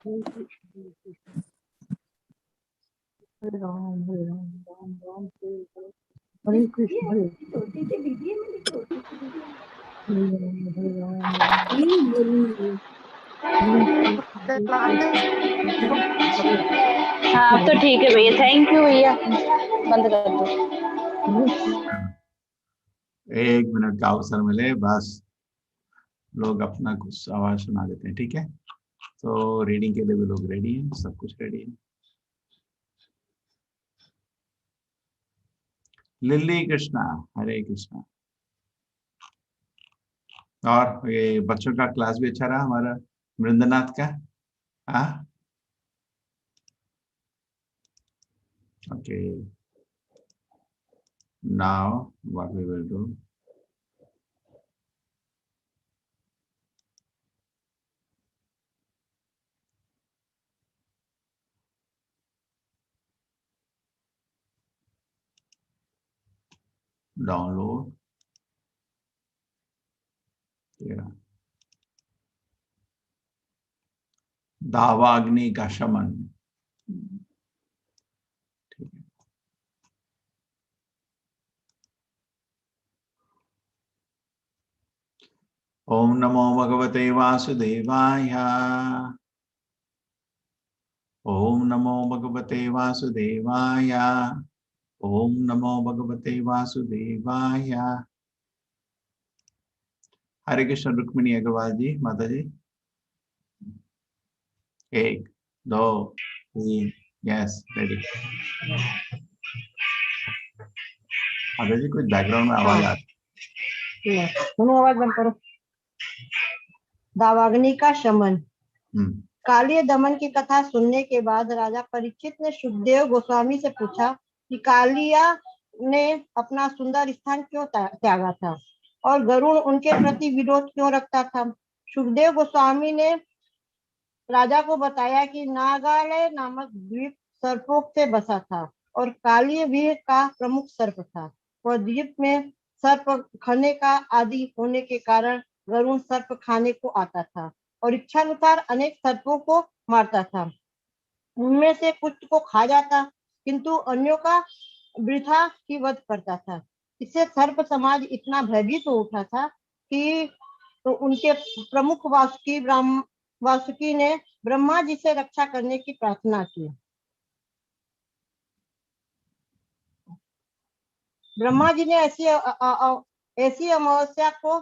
हरे राम हरे राम राम राम हरे कृष्ण हरे हाँ तो ठीक है भैया, थैंक यू भैया, बंद कर दो। 1 मिनट का अवसर मिले बस, लोग अपना कुछ आवाज सुना देते हैं, ठीक है। तो रीडिंग के लिए भी लोग रेडी हैं, सब कुछ रेडी है। लिली कृष्णा, हरे कृष्णा। और ये बच्चों का क्लास भी अच्छा रहा हमारा वृंदनाथ का। हाँ okay, now what we will do, download दावाग्नि का शमन। ठीक है, ओम नमो भगवते वासुदेवाय। ओम नमो भगवते वासुदेवाय। ओम नमो भगवते वासुदेवाय। हरे कृष्ण रुक्मिणी अग्रवाल जी, माता जी। 1 2 3 यस रेडी। माता जी कुछ बैकग्राउंड में आवाज आ रही है। सुनो, आवाज बंद करो। दावाग्नि का शमन। कालिय दमन की कथा सुनने के बाद राजा परीक्षित ने सुखदेव गोस्वामी से पूछा कि कालिया ने अपना सुंदर स्थान क्यों त्यागा था और गरुड़ उनके प्रति विरोध क्यों रखता था। सुखदेव गोस्वामी ने राजा को बताया कि नागालय नामक द्वीप सर्पों से बसा था और कालिय भी का प्रमुख सर्प था। वह द्वीप में सर्प खाने का आदि होने के कारण गरुड़ सर्प खाने को आता था और इच्छानुसार अनेक सर्पों को मारता था। उनमें से कुछ को खा जाता किंतु अन्यों का वृथा ही वध करता था। इससे सर्प समाज इतना भयभीत हो उठा था कि तो उनके प्रमुख वासुकी ने ब्रह्मा जी से रक्षा करने की प्रार्थना की। ब्रह्मा जी ने ऐसी अमावस्या को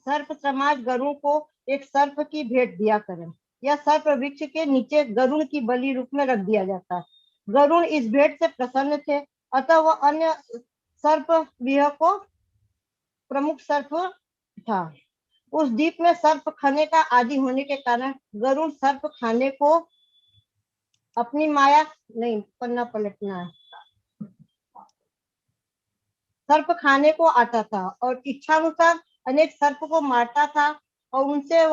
सर्प समाज गरुड़ को एक सर्प की भेंट दिया करें। यह सर्प वृक्ष के नीचे गरुड़ की बलि रूप में रख दिया जाता। गरुड़ इस भेंट से प्रसन्न थे, अतः वह अन्य सर्प विह को प्रमुख सर्प था। उस द्वीप में सर्प खाने का आदि होने के कारण गरुड़ सर्प खाने को अपनी माया नहीं पन्ना पलटना है, सर्प खाने को आता था और इच्छानुसार अनेक सर्प को मारता था और उनसे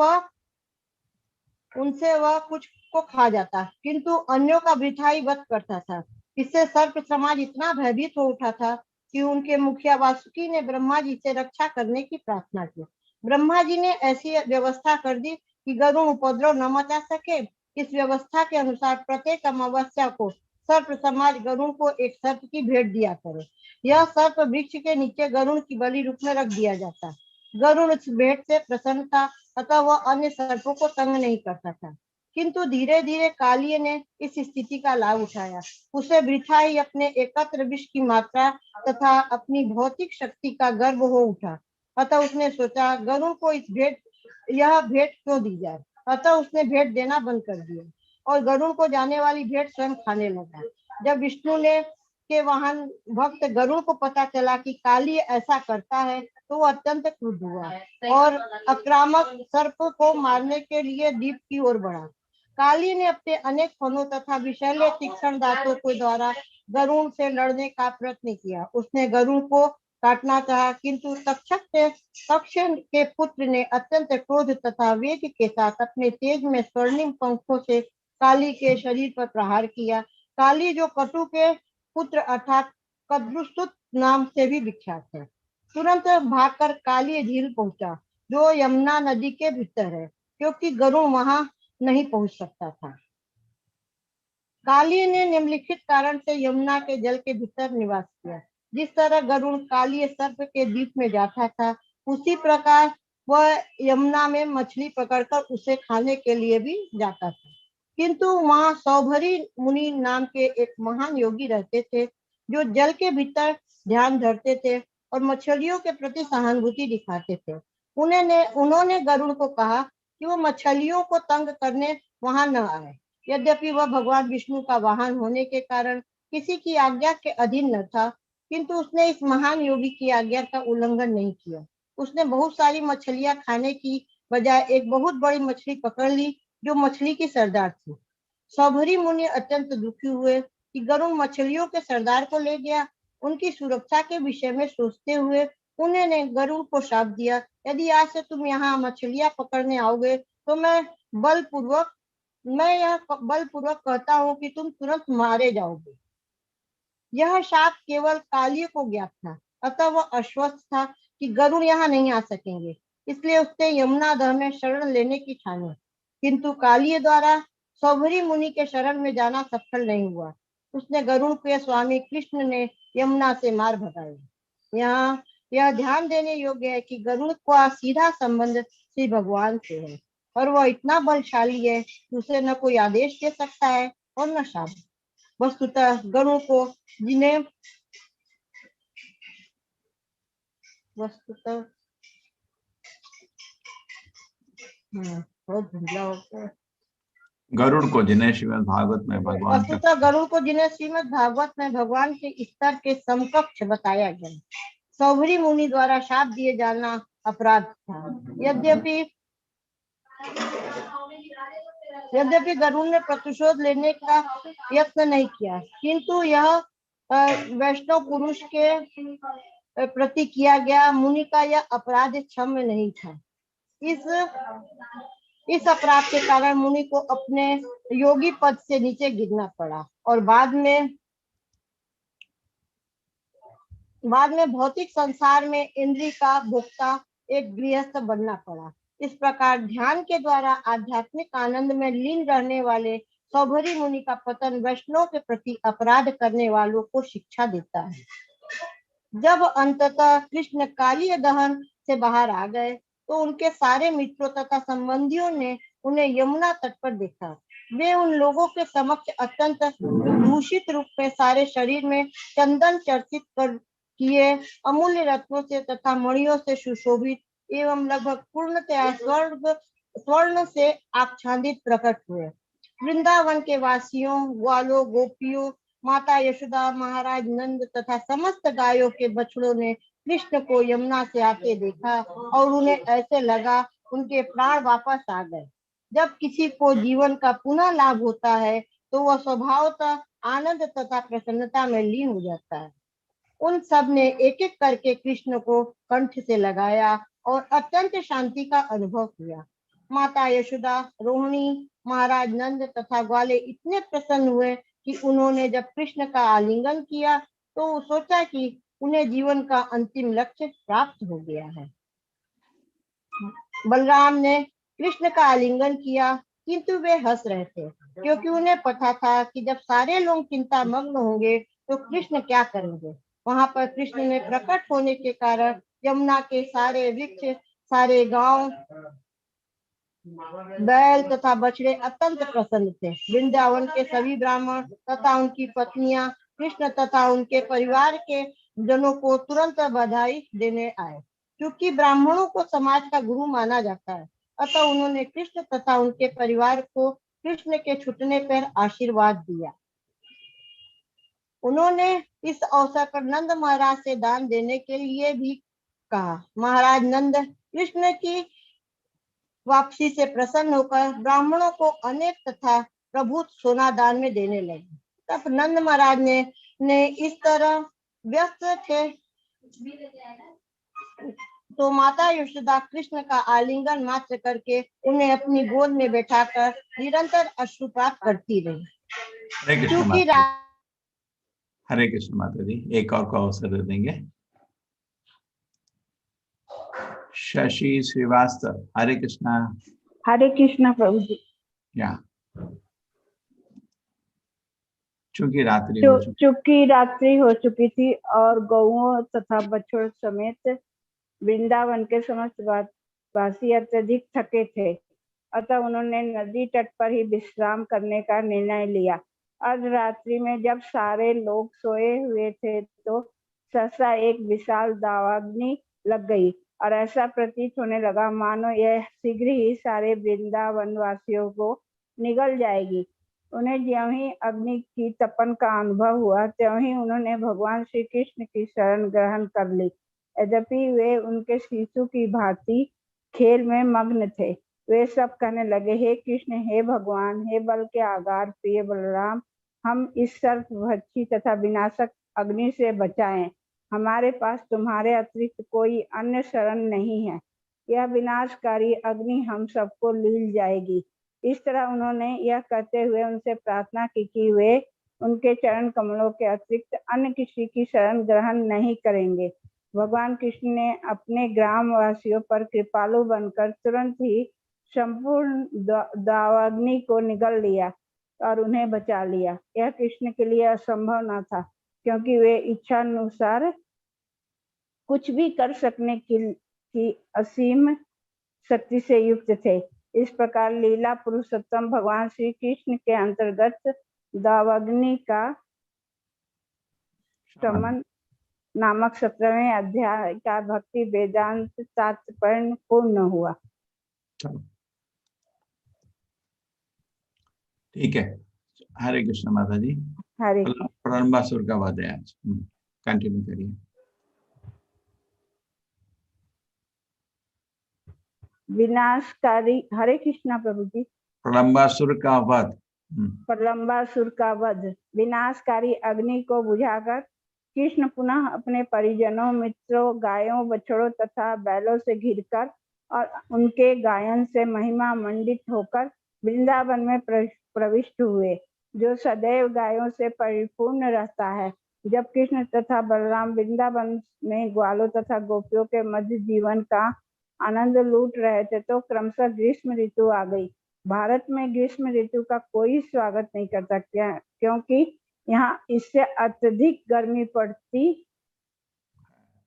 वह कुछ को खा जाता किंतु अन्यों का वृथा ही वध करता था। इससे सर्प समाज इतना भयभीत हो उठा था कि उनके मुखिया वासुकी ने ब्रह्मा जी से रक्षा करने की प्रार्थना की। ब्रह्मा जी ने ऐसी व्यवस्था कर दी कि गरुड़ उपद्रव न मचा सके। इस व्यवस्था के अनुसार प्रत्येक अमावस्या को सर्प समाज गरुड़ को एक सर्प की भेंट दिया करे। यह सर्प वृक्ष के नीचे गरुड़ की बलि रूप में रख दिया जाता। गरुड़ इस भेंट से प्रसन्न था, अतः वह अन्य सर्पों को तंग नहीं करता था। किंतु धीरे धीरे कालिय ने इस स्थिति का लाभ उठाया। उसे वृथा ही अपने एकत्र विष की मात्रा तथा अपनी भौतिक शक्ति का गर्व हो उठा। अतः उसने सोचा गरुड़ को यह भेंट क्यों दी जाए। अतः उसने भेंट देना बंद कर दिया और गरुड़ को जाने वाली भेंट स्वयं खाने लगा। जब विष्णु ने के वाहन भक्त गरुड़ को पता चला कि कालिय ऐसा करता है तो वो अत्यंत क्रुद्ध हुआ और आक्रामक सर्प को मारने के लिए द्वीप की ओर बढ़ा। काली ने अपने अनेक फनों तथा विषैले तीक्ष्ण दांतों के द्वारा गरुड़ से लड़ने का प्रयत्न किया। उसने गरुड़ को काटना चाहा किंतु तक्ष के पुत्र ने अत्यंत क्रोध तथा वेग के साथ अपने तेज में स्वर्णिम पंखों से काली के शरीर पर प्रहार किया। काली जो कटु के पुत्र अर्थात कद्रुसुत नाम से भी विख्यात है, तुरंत भागकर काली झील पहुंचा जो यमुना नदी के भीतर है। क्योंकि गरुड़ वहां नहीं पहुंच सकता था। काली ने निम्नलिखित कारण से यमुना के जल के भीतर निवास किया। जिस तरह गरुड़ कालीय सर्प के द्वीप में जाता था, उसी प्रकार वह यमुना में मछली पकड़कर उसे खाने के लिए भी जाता था। किंतु वहां सौभरी मुनि नाम के एक महान योगी रहते थे, जो जल के भीतर ध्यान धरते थे और मछलियों के प्रति सहानुभूति दिखाते थे। उन्होंने गरुड़ को कहा कि वो मछलियों को तंग करने वहां न आए। यद्यपि वह भगवान विष्णु का वाहन होने के कारण किसी की आज्ञा के अधीन न था, किंतु उसने इस महान योगी की आज्ञा का उल्लंघन नहीं किया। उसने बहुत सारी मछलियां खाने की बजाय एक बहुत बड़ी मछली पकड़ ली, जो मछली की सरदार थी। सौभरी मुनि अत्यंत दुखी हुए कि गरुड़ मछलियों के सरदार को ले गया। उनकी सुरक्षा के विषय में सोचते हुए उन्होंने गरुड़ को शाप दिया, यदि आज से तुम यहाँ मछलियां पकड़ने आओगे तो मैं यह बलपूर्वक कहता हूँ कि तुम तुरंत मारे जाओगे। यह शाप केवल काली को ज्ञात था, अतः वह आश्वस्त था कि गरुड़ यहाँ नहीं आ सकेंगे। इसलिए उसने यमुनाधर में शरण लेने की ठानी, किंतु काली द्वारा सौभरी मुनि के शरण में जाना सफल नहीं हुआ। उसने गरुड़ के स्वामी कृष्ण ने यमुना से मार भगाया। यहाँ यह ध्यान देने योग्य है कि गरुड़ का सीधा संबंध श्री भगवान से है और वह इतना बलशाली है कि उसे न कोई आदेश दे सकता है और न शाप। वस्तुतः गरुड़ को जिन्हें गरुड़ को जिन्हें श्रीमद् भागवत में भगवान वस्तुतः गरुड़ को जिन्हें श्रीमद् भागवत में भगवान के स्तर के समकक्ष बताया गया। सौभरी मुनि द्वारा शाप दिए जाना अपराध था। यद्यपि गरुड़ ने प्रतिशोध लेने का यत्न नहीं किया, किंतु यह वैष्णव पुरुष के प्रति किया गया मुनि का यह अपराध क्षम्य नहीं था। इस अपराध के कारण मुनि को अपने योगी पद से नीचे गिरना पड़ा और बाद में भौतिक संसार में इंद्रिय का भोक्ता एक गृहस्थ बनना पड़ा। इस प्रकार ध्यान के द्वारा आध्यात्मिक आनंद में लीन रहने वाले सौभरी मुनि का पतन वैष्णव के प्रति अपराध करने वालों को शिक्षा देता है। जब अंततः कृष्ण कालीय दहन से बाहर आ गए तो उनके सारे मित्रों तथा संबंधियों ने उन्हें यमुना तट पर देखा। वे उन लोगों के समक्ष अत्यंत दूषित रूप में सारे शरीर में चंदन चर्चित कर किए अमूल्य रत्नों से तथा मणियों से सुशोभित एवं लगभग पूर्णतया स्वर्ण से आच्छादित प्रकट हुए। वृंदावन के वासियों, ग्वालों, गोपियों, माता यशोदा, महाराज नंद तथा समस्त गायों के बछड़ों ने कृष्ण को यमुना से आते देखा और उन्हें ऐसे लगा उनके प्राण वापस आ गए। जब किसी को जीवन का पुनः लाभ होता है तो वह स्वभावतः आनंद तथा प्रसन्नता में लीन हो जाता है। उन सब ने एक एक करके कृष्ण को कंठ से लगाया और अत्यंत शांति का अनुभव किया। माता यशोदा, रोहिणी, महाराज नंद तथा ग्वाले इतने प्रसन्न हुए कि उन्होंने जब कृष्ण का आलिंगन किया तो सोचा कि उन्हें जीवन का अंतिम लक्ष्य प्राप्त हो गया है। बलराम ने कृष्ण का आलिंगन किया, किंतु वे हंस रहे थे, क्योंकि उन्हें पता था कि जब सारे लोग चिंता मग्न होंगे तो कृष्ण क्या करेंगे। वहां पर कृष्ण ने प्रकट होने के कारण यमुना के सारे वृक्ष, सारे गांव, बैल तथा बछड़े अत्यंत प्रसन्न थे। वृंदावन के सभी ब्राह्मण तथा उनकी पत्नियां कृष्ण तथा उनके परिवार के जनों को तुरंत बधाई देने आए। क्योंकि ब्राह्मणों को समाज का गुरु माना जाता है, अतः उन्होंने कृष्ण तथा उनके परिवार को कृष्ण के छूटने पर आशीर्वाद दिया। उन्होंने इस अवसर पर नंद महाराज से दान देने के लिए भी कहा। महाराज नंद कृष्ण की वापसी से प्रसन्न होकर ब्राह्मणों को अनेक तथा प्रभुत सोना दान में देने लगे। तब नंद महाराज ने इस तरह व्यस्त थे तो माता यशोदा कृष्ण का आलिंगन मात्र करके उन्हें अपनी गोद में बैठाकर निरंतर अश्रुपात करती रही। हरे कृष्ण माता जी, एक और को अवसर दे देंगे। शशि श्रीवास्तव, हरे कृष्णा। हरे कृष्णा प्रभु जी। या चूंकि रात्रि हो चुकी चूंकि रात्रि हो चुकी थी और गौओं तथा बछड़ों समेत वृंदावन के समस्त वासी अत्यधिक थके थे, अतः उन्होंने नदी तट पर ही विश्राम करने का निर्णय लिया। अर्धरात्रि में जब सारे लोग सोए हुए थे तो सहसा एक विशाल दावाग्नि लग गई और ऐसा प्रतीत होने लगा मानो यह शीघ्र ही सारे वृंदावन वासियों को निगल जाएगी। उन्हें ज्यों ही अग्नि की तपन का अनुभव हुआ त्यों ही उन्होंने भगवान श्री कृष्ण की शरण ग्रहण कर ली। यद्यपि वे उनके शिशु की भांति खेल में मग्न थे। वे सब कहने लगे, हे कृष्ण, हे भगवान, हे बल के आगार प्रिय बलराम, हम इस सर्पभक्षी तथा विनाशक अग्नि से बचाएं। हमारे पास तुम्हारे अतिरिक्त कोई अन्य शरण नहीं है। यह विनाशकारी अग्नि हम सबको लील जाएगी। इस तरह उन्होंने यह कहते हुए उनसे प्रार्थना की कि वे उनके चरण कमलों के अतिरिक्त अन्य किसी की शरण ग्रहण नहीं करेंगे। भगवान कृष्ण ने अपने ग्रामवासियों पर कृपालु बनकर तुरंत ही संपूर्ण दावाग्नि को निगल लिया और उन्हें बचा लिया। यह कृष्ण के लिए असंभव न था, क्योंकि वे इच्छा अनुसार कुछ भी कर सकने की असीम शक्ति से युक्त थे। इस प्रकार लीला पुरुषोत्तम भगवान श्री कृष्ण के अंतर्गत दावाग्नि का शमन नामक 17वें अध्याय का भक्ति वेदांत तात्पर्य पूर्ण हुआ। ठीक है। हरे कृष्ण माता जी। हरे प्रलंबासुर का वध है आज। कंटिन्यू करिए। विनाशकारी, हरे कृष्णा प्रभु जी। प्रलंबासुर का वध। प्रलंबासुर का वध। विनाशकारी अग्नि को बुझाकर कृष्ण पुनः अपने परिजनों, मित्रों, गायों, बछड़ों तथा बैलों से घिरकर और उनके गायन से महिमा मंडित होकर वृंदावन में प्रविष्ट हुए, जो सदैव गायों से परिपूर्ण रहता है। जब कृष्ण तथा बलराम वृंदावन में ग्वालों तथा गोपियों के मध्य जीवन का आनंद लूट रहे थे तो क्रमशः ग्रीष्म ऋतु आ गई। भारत में ग्रीष्म ऋतु का कोई स्वागत नहीं करता, क्योंकि यहाँ इससे अत्यधिक गर्मी पड़ती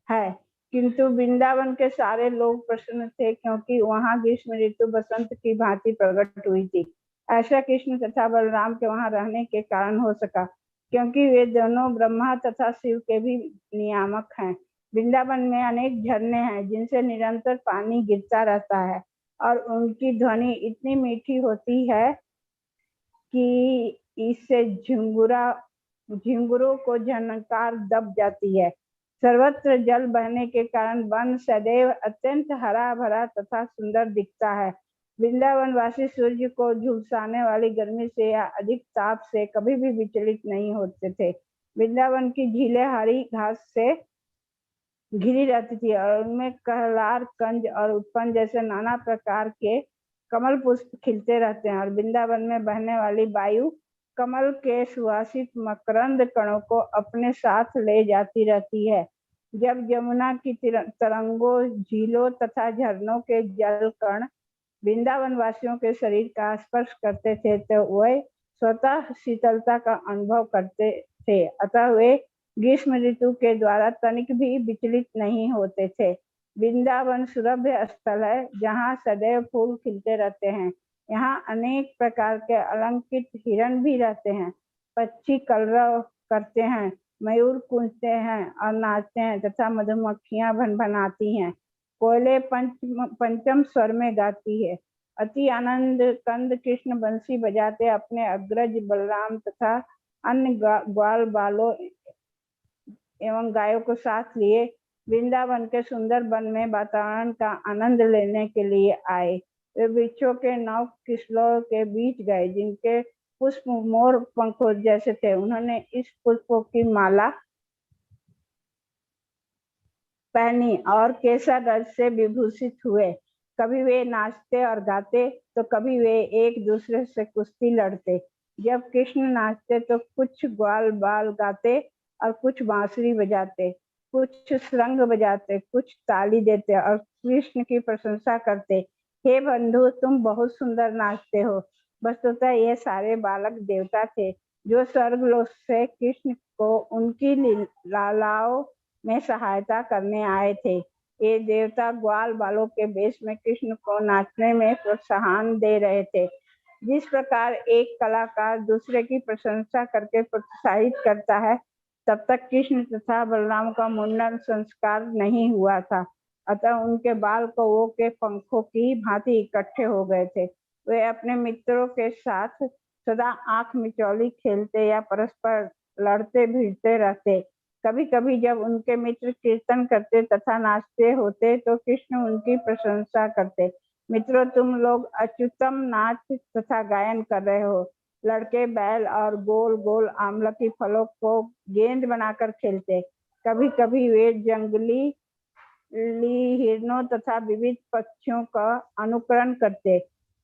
है, किंतु वृंदावन के सारे लोग प्रसन्न थे क्योंकि वहाँ ग्रीष्म ऋतु बसंत की भांति प्रकट हुई थी। ऐसा कृष्ण तथा बलराम के वहाँ रहने के कारण हो सका, क्योंकि वे दोनों ब्रह्मा तथा शिव के भी नियामक हैं। वृंदावन में अनेक झरने हैं जिनसे निरंतर पानी गिरता रहता है और उनकी ध्वनि इतनी मीठी होती है कि इससे झिंगुरों को झनकार दब जाती है। सर्वत्र जल बहने के कारण वन सदैव अत्यंत हरा भरा तथा सुंदर दिखता है। वृंदावन वासी सूर्य को झुलसाने वाली गर्मी से या अधिक ताप से कभी भी विचलित नहीं होते थे। वृंदावन की झीलें हरी घास से घिरी रहती थी और उनमें कहलार, कंज और उत्पन्न जैसे नाना प्रकार के कमल पुष्प खिलते रहते हैं और वृंदावन में बहने वाली वायु कमल के सुवासित मकरंद कणों को अपने साथ ले जाती रहती है। जब यमुना की तरंगों, झीलों तथा झरनों के जल कण वृंदावन वासियों के शरीर का स्पर्श करते थे तो वे स्वतः शीतलता का अनुभव करते थे, अतः वे ग्रीष्म ऋतु के द्वारा तनिक भी विचलित नहीं होते थे। वृंदावन सुरभ्य स्थल है जहाँ सदैव फूल खिलते रहते हैं। यहाँ अनेक प्रकार के अलंकृत हिरण भी रहते हैं, पक्षी कलरव करते हैं, मयूर कूंजते हैं और नाचते हैं तथा मधुमक्खियां भनभनाती हैं। कोयले पंचम स्वर में गाती है। अति आनंद कंद कृष्ण बंसी बजाते अपने अग्रज बलराम तथा अन्य ग्वाल बालों एवं गायों को साथ लिए वृंदावन के सुंदर वन में वातावरण का आनंद लेने के लिए आए। वे वृक्षों के 9 किस्लों के बीच गए जिनके पुष्प मोर पंखों जैसे थे। उन्होंने इस पुष्पों की माला पहनी और केसर रज से विभूषित हुए। कभी वे नाचते और गाते तो कभी वे एक दूसरे से कुश्ती लड़ते। जब कृष्ण नाचते तो कुछ ग्वाल बाल गाते और कुछ बांसुरी बजाते, कुछ श्रृंग बजाते, कुछ ताली देते और कृष्ण की प्रशंसा करते। हे बंधु, तुम बहुत सुंदर नाचते हो। वस्तुतः ये सारे बालक देवता थे जो स्वर्गलोक से कृष्ण को उनकी लीलाओं में सहायता करने आए थे। ये देवता ग्वाल बालों के वेश में कृष्ण को नाचने में प्रोत्साहन दे रहे थे। जिस प्रकार एक कलाकार दूसरे की प्रशंसा करके प्रोत्साहित करता है, तब तक कृष्ण तथा बलराम का मुंडन संस्कार नहीं हुआ था, अतः उनके बाल कौओं के पंखों की भांति इकट्ठे हो गए थे। वे अपने मित्रों के साथ सदा आंख मिचौली खेलते या परस्पर लड़ते भिड़ते रहते। कभी कभी जब उनके मित्र कीर्तन करते तथा नाचते होते तो कृष्ण उनकी प्रशंसा करते। मित्रों, तुम लोग अच्युतम नाच तथा गायन कर रहे हो। लड़के बैल और गोल गोल आमलकी फलों को गेंद बनाकर खेलते। कभी कभी वे जंगली हिरणों तथा विविध पक्षियों का अनुकरण करते।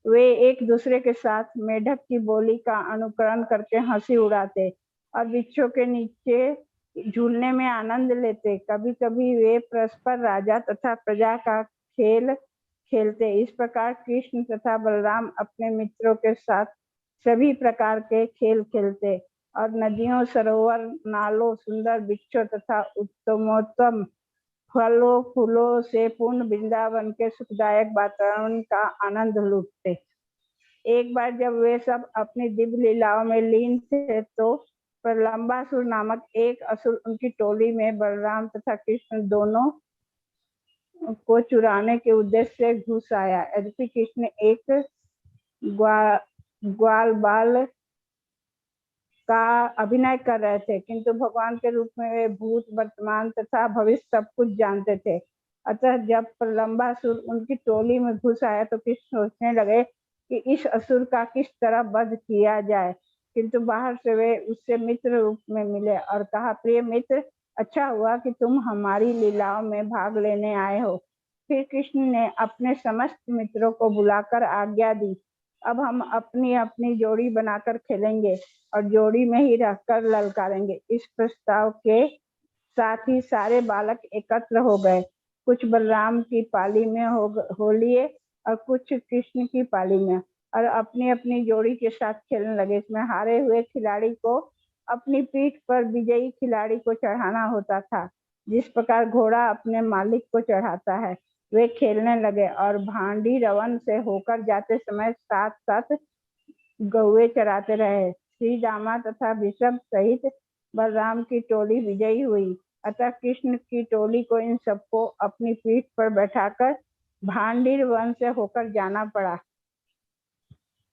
वे एक दूसरे के साथ मेढक की बोली का अनुकरण करके हंसी उड़ाते और वृक्षों के नीचे झूलने में आनंद लेते। कभी कभी वे परस्पर राजा तथा प्रजा का खेल खेलते। इस प्रकार कृष्ण तथा बलराम अपने मित्रों के साथ सभी प्रकार के खेल खेलते और नदियों, सरोवर, नालों, सुंदर वृक्षों तथा उत्तमोत्तम फलों फूलों से पूर्ण वृंदावन के सुखदायक वातावरण का आनंद लूटते। एक बार जब वे सब अपनी दिव्य लीलाओं में लीन थे तो प्रलंबासुर नामक एक असुर उनकी टोली में बलराम तथा कृष्ण दोनों को चुराने के उद्देश्य से घुस आया। यद्यपि कृष्ण एक ग्वाल बाल का अभिनय कर रहे थे, किंतु भगवान के रूप में वे भूत, वर्तमान तथा भविष्य सब कुछ जानते थे। अतः जब प्रलंबासुर उनकी टोली में घुस आया तो कृष्ण सोचने लगे कि इस असुर का किस तरह वध किया जाए, किंतु बाहर से वे उससे मित्र रूप में मिले और कहा, प्रिय मित्र, अच्छा हुआ कि तुम हमारी लीलाओं में भाग लेने आए हो। फिर कृष्ण ने अपने समस्त मित्रों को बुलाकर आज्ञा दी, अब हम अपनी अपनी जोड़ी बनाकर खेलेंगे और जोड़ी में ही रहकर ललकारेंगे। इस प्रस्ताव के साथ ही सारे बालक एकत्र हो गए। कुछ बलराम की पाली में हो लिए और कुछ कृष्ण की पाली में, और अपनी अपनी जोड़ी के साथ खेलने लगे। इसमें हारे हुए खिलाड़ी को अपनी पीठ पर विजयी खिलाड़ी को चढ़ाना होता था, जिस प्रकार घोड़ा अपने मालिक को चढ़ाता है। वे खेलने लगे और भांडी रवन से होकर जाते समय साथ साथ गौवे चराते रहे। श्री दामा तथा वृषभ सहित बलराम की टोली विजयी हुई, अतः कृष्ण की टोली को इन सबको अपनी पीठ पर बैठाकर भांडीर वन से होकर जाना पड़ा।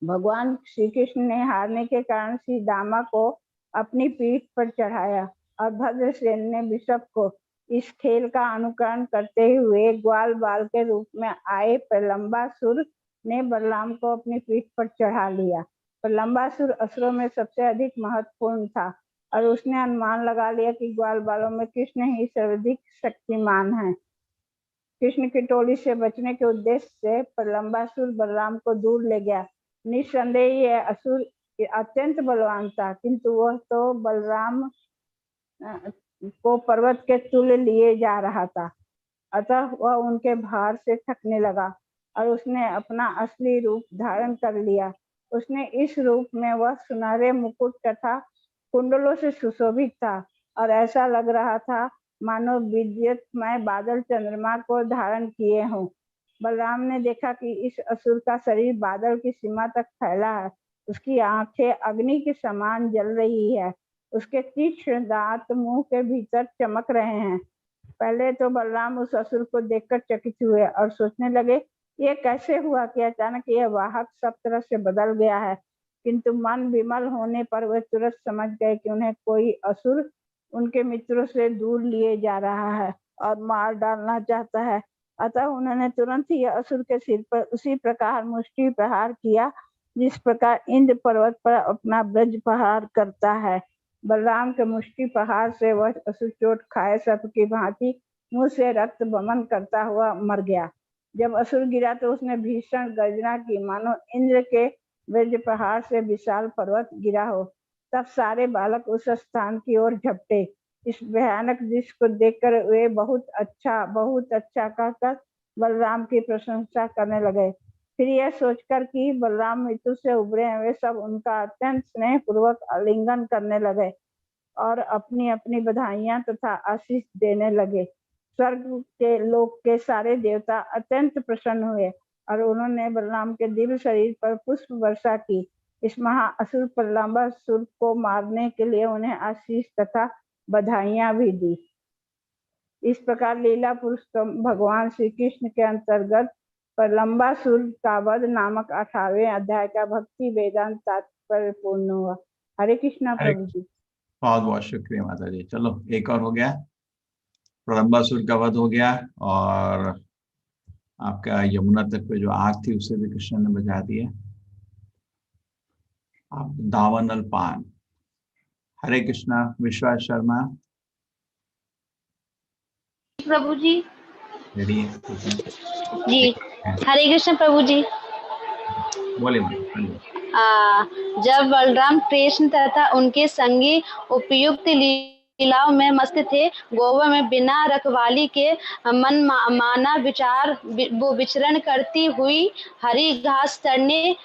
भगवान श्री कृष्ण ने हारने के कारण श्री दामा को अपनी पीठ पर चढ़ाया और भद्रसेन ने वृषभ को। इस खेल का अनुकरण करते हुए ग्वाल बाल के रूप में आए प्रलंबासुर ने बलराम को अपनी पीठ पर चढ़ा लिया। प्रलंबासुर असुरों में सबसे अधिक महत्वपूर्ण था और उसने अनुमान लगा लिया कि ग्वाल बालों में कृष्ण ही सर्वाधिक शक्तिमान है। कृष्ण की टोली से बचने के उद्देश्य से प्रलंबासुर बलराम को दूर ले गया। निस्संदेह यह असुर अत्यंत बलवान था, किंतु वह तो बलराम को पर्वत के तुल्य लिए जा रहा था, अतः वह उनके भार से थकने लगा और उसने अपना असली रूप धारण कर लिया। उसने इस रूप में वह सुनहरे मुकुट तथा कुंडलों से सुशोभित था और ऐसा लग रहा था मानो विद्युतमय बादल चंद्रमा को धारण किए हों। बलराम ने देखा कि इस असुर का शरीर बादल की सीमा तक फैला है, उसकी आंखें अग्नि के समान जल रही है, उसके तीक्ष्ण दांत मुंह के भीतर चमक रहे हैं। पहले तो बलराम उस असुर को देखकर चकित हुए और सोचने लगे, ये कैसे हुआ कि अचानक यह वाहक सब तरह से बदल गया है। किंतु मन विमल होने पर वे तुरंत समझ गए कि उन्हें कोई असुर उनके मित्रों से दूर लिए जा रहा है और मार डालना चाहता है। अतः उन्होंने तुरंत ही असुर के सिर पर उसी प्रकार मुष्टि प्रहार किया जिस प्रकार इंद्र पर्वत पर अपना ब्रज प्रहार करता है। बलराम के मुष्टि प्रहार से वह असुर चोट खाए सर्प की भांति मुंह से रक्त बमन करता हुआ मर गया। जब असुर गिरा तो उसने भीषण गर्जना की, मानो इंद्र के ब्रज प्रहार से विशाल पर्वत गिरा हो। तब सारे बालक उस स्थान की ओर झपटे। इस भयानक दृश्य को देखकर वे बहुत अच्छा कहकर बलराम की प्रशंसा करने लगे। फिर यह सोचकर कि बलराम मृत्यु से उबरे हैं, वे सब उनका अत्यंत स्नेह पूर्वक आलिंगन करने लगे और अपनी अपनी बधाइयां तथा आशीष देने लगे। स्वर्ग के लोक के सारे देवता अत्यंत प्रसन्न हुए और उन्होंने बलराम के दिव्य शरीर पर पुष्प वर्षा की। इस महाअसुर प्रलंबासुर को मारने के लिए उन्हें आशीष तथा बधाइयां भी दी। इस प्रकार लीला पुरुषोत्तम भगवान श्री कृष्ण के अंतर्गत प्रलंबासुर का वध नामक 18वें अध्याय का भक्ति वेदांत तात्पर्य पूर्ण हुआ। हरे कृष्णा प्रभु जी। बहुत बहुत शुक्रिया माता जी। चलो एक और हो गया, प्रलंबासुर का वध हो गया और आपका यमुना तक पे जो आग थी उसे भी कृष्ण ने बुझा दिया। आप दावन अल्पान। हरे कृष्णा विश्वास शर्मा। प्रभु जी। रेडी है? जी हरे कृष्ण प्रभु जी। बोले जब बलराम कृष्ण तथा उनके संगी उपयुक्त लीलाओं में मस्त थे, गोवा में बिना रखवाली के मन माना विचार वो विचरण करती हुई हरी घास चरने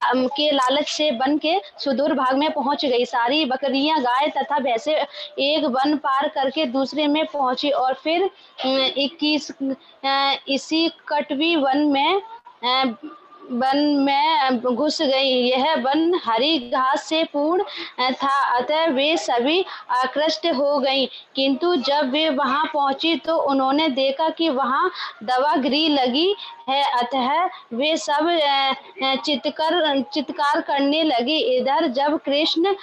के लालच से वन के सुदूर भाग में पहुंच गई। सारी बकरियां, गाय तथा भैंसे एक वन पार करके दूसरे में पहुंची और फिर इसी कटवी वन में घुस गई। यह वन हरी घास से पूर्ण था, अतः वे सभी आकृष्ट हो गईं। किंतु जब वे वहां पहुंची तो उन्होंने देखा कि वहां दवाग्री लगी है, अतः वे सब चित्कार करने लगी। इधर जब कृष्ण,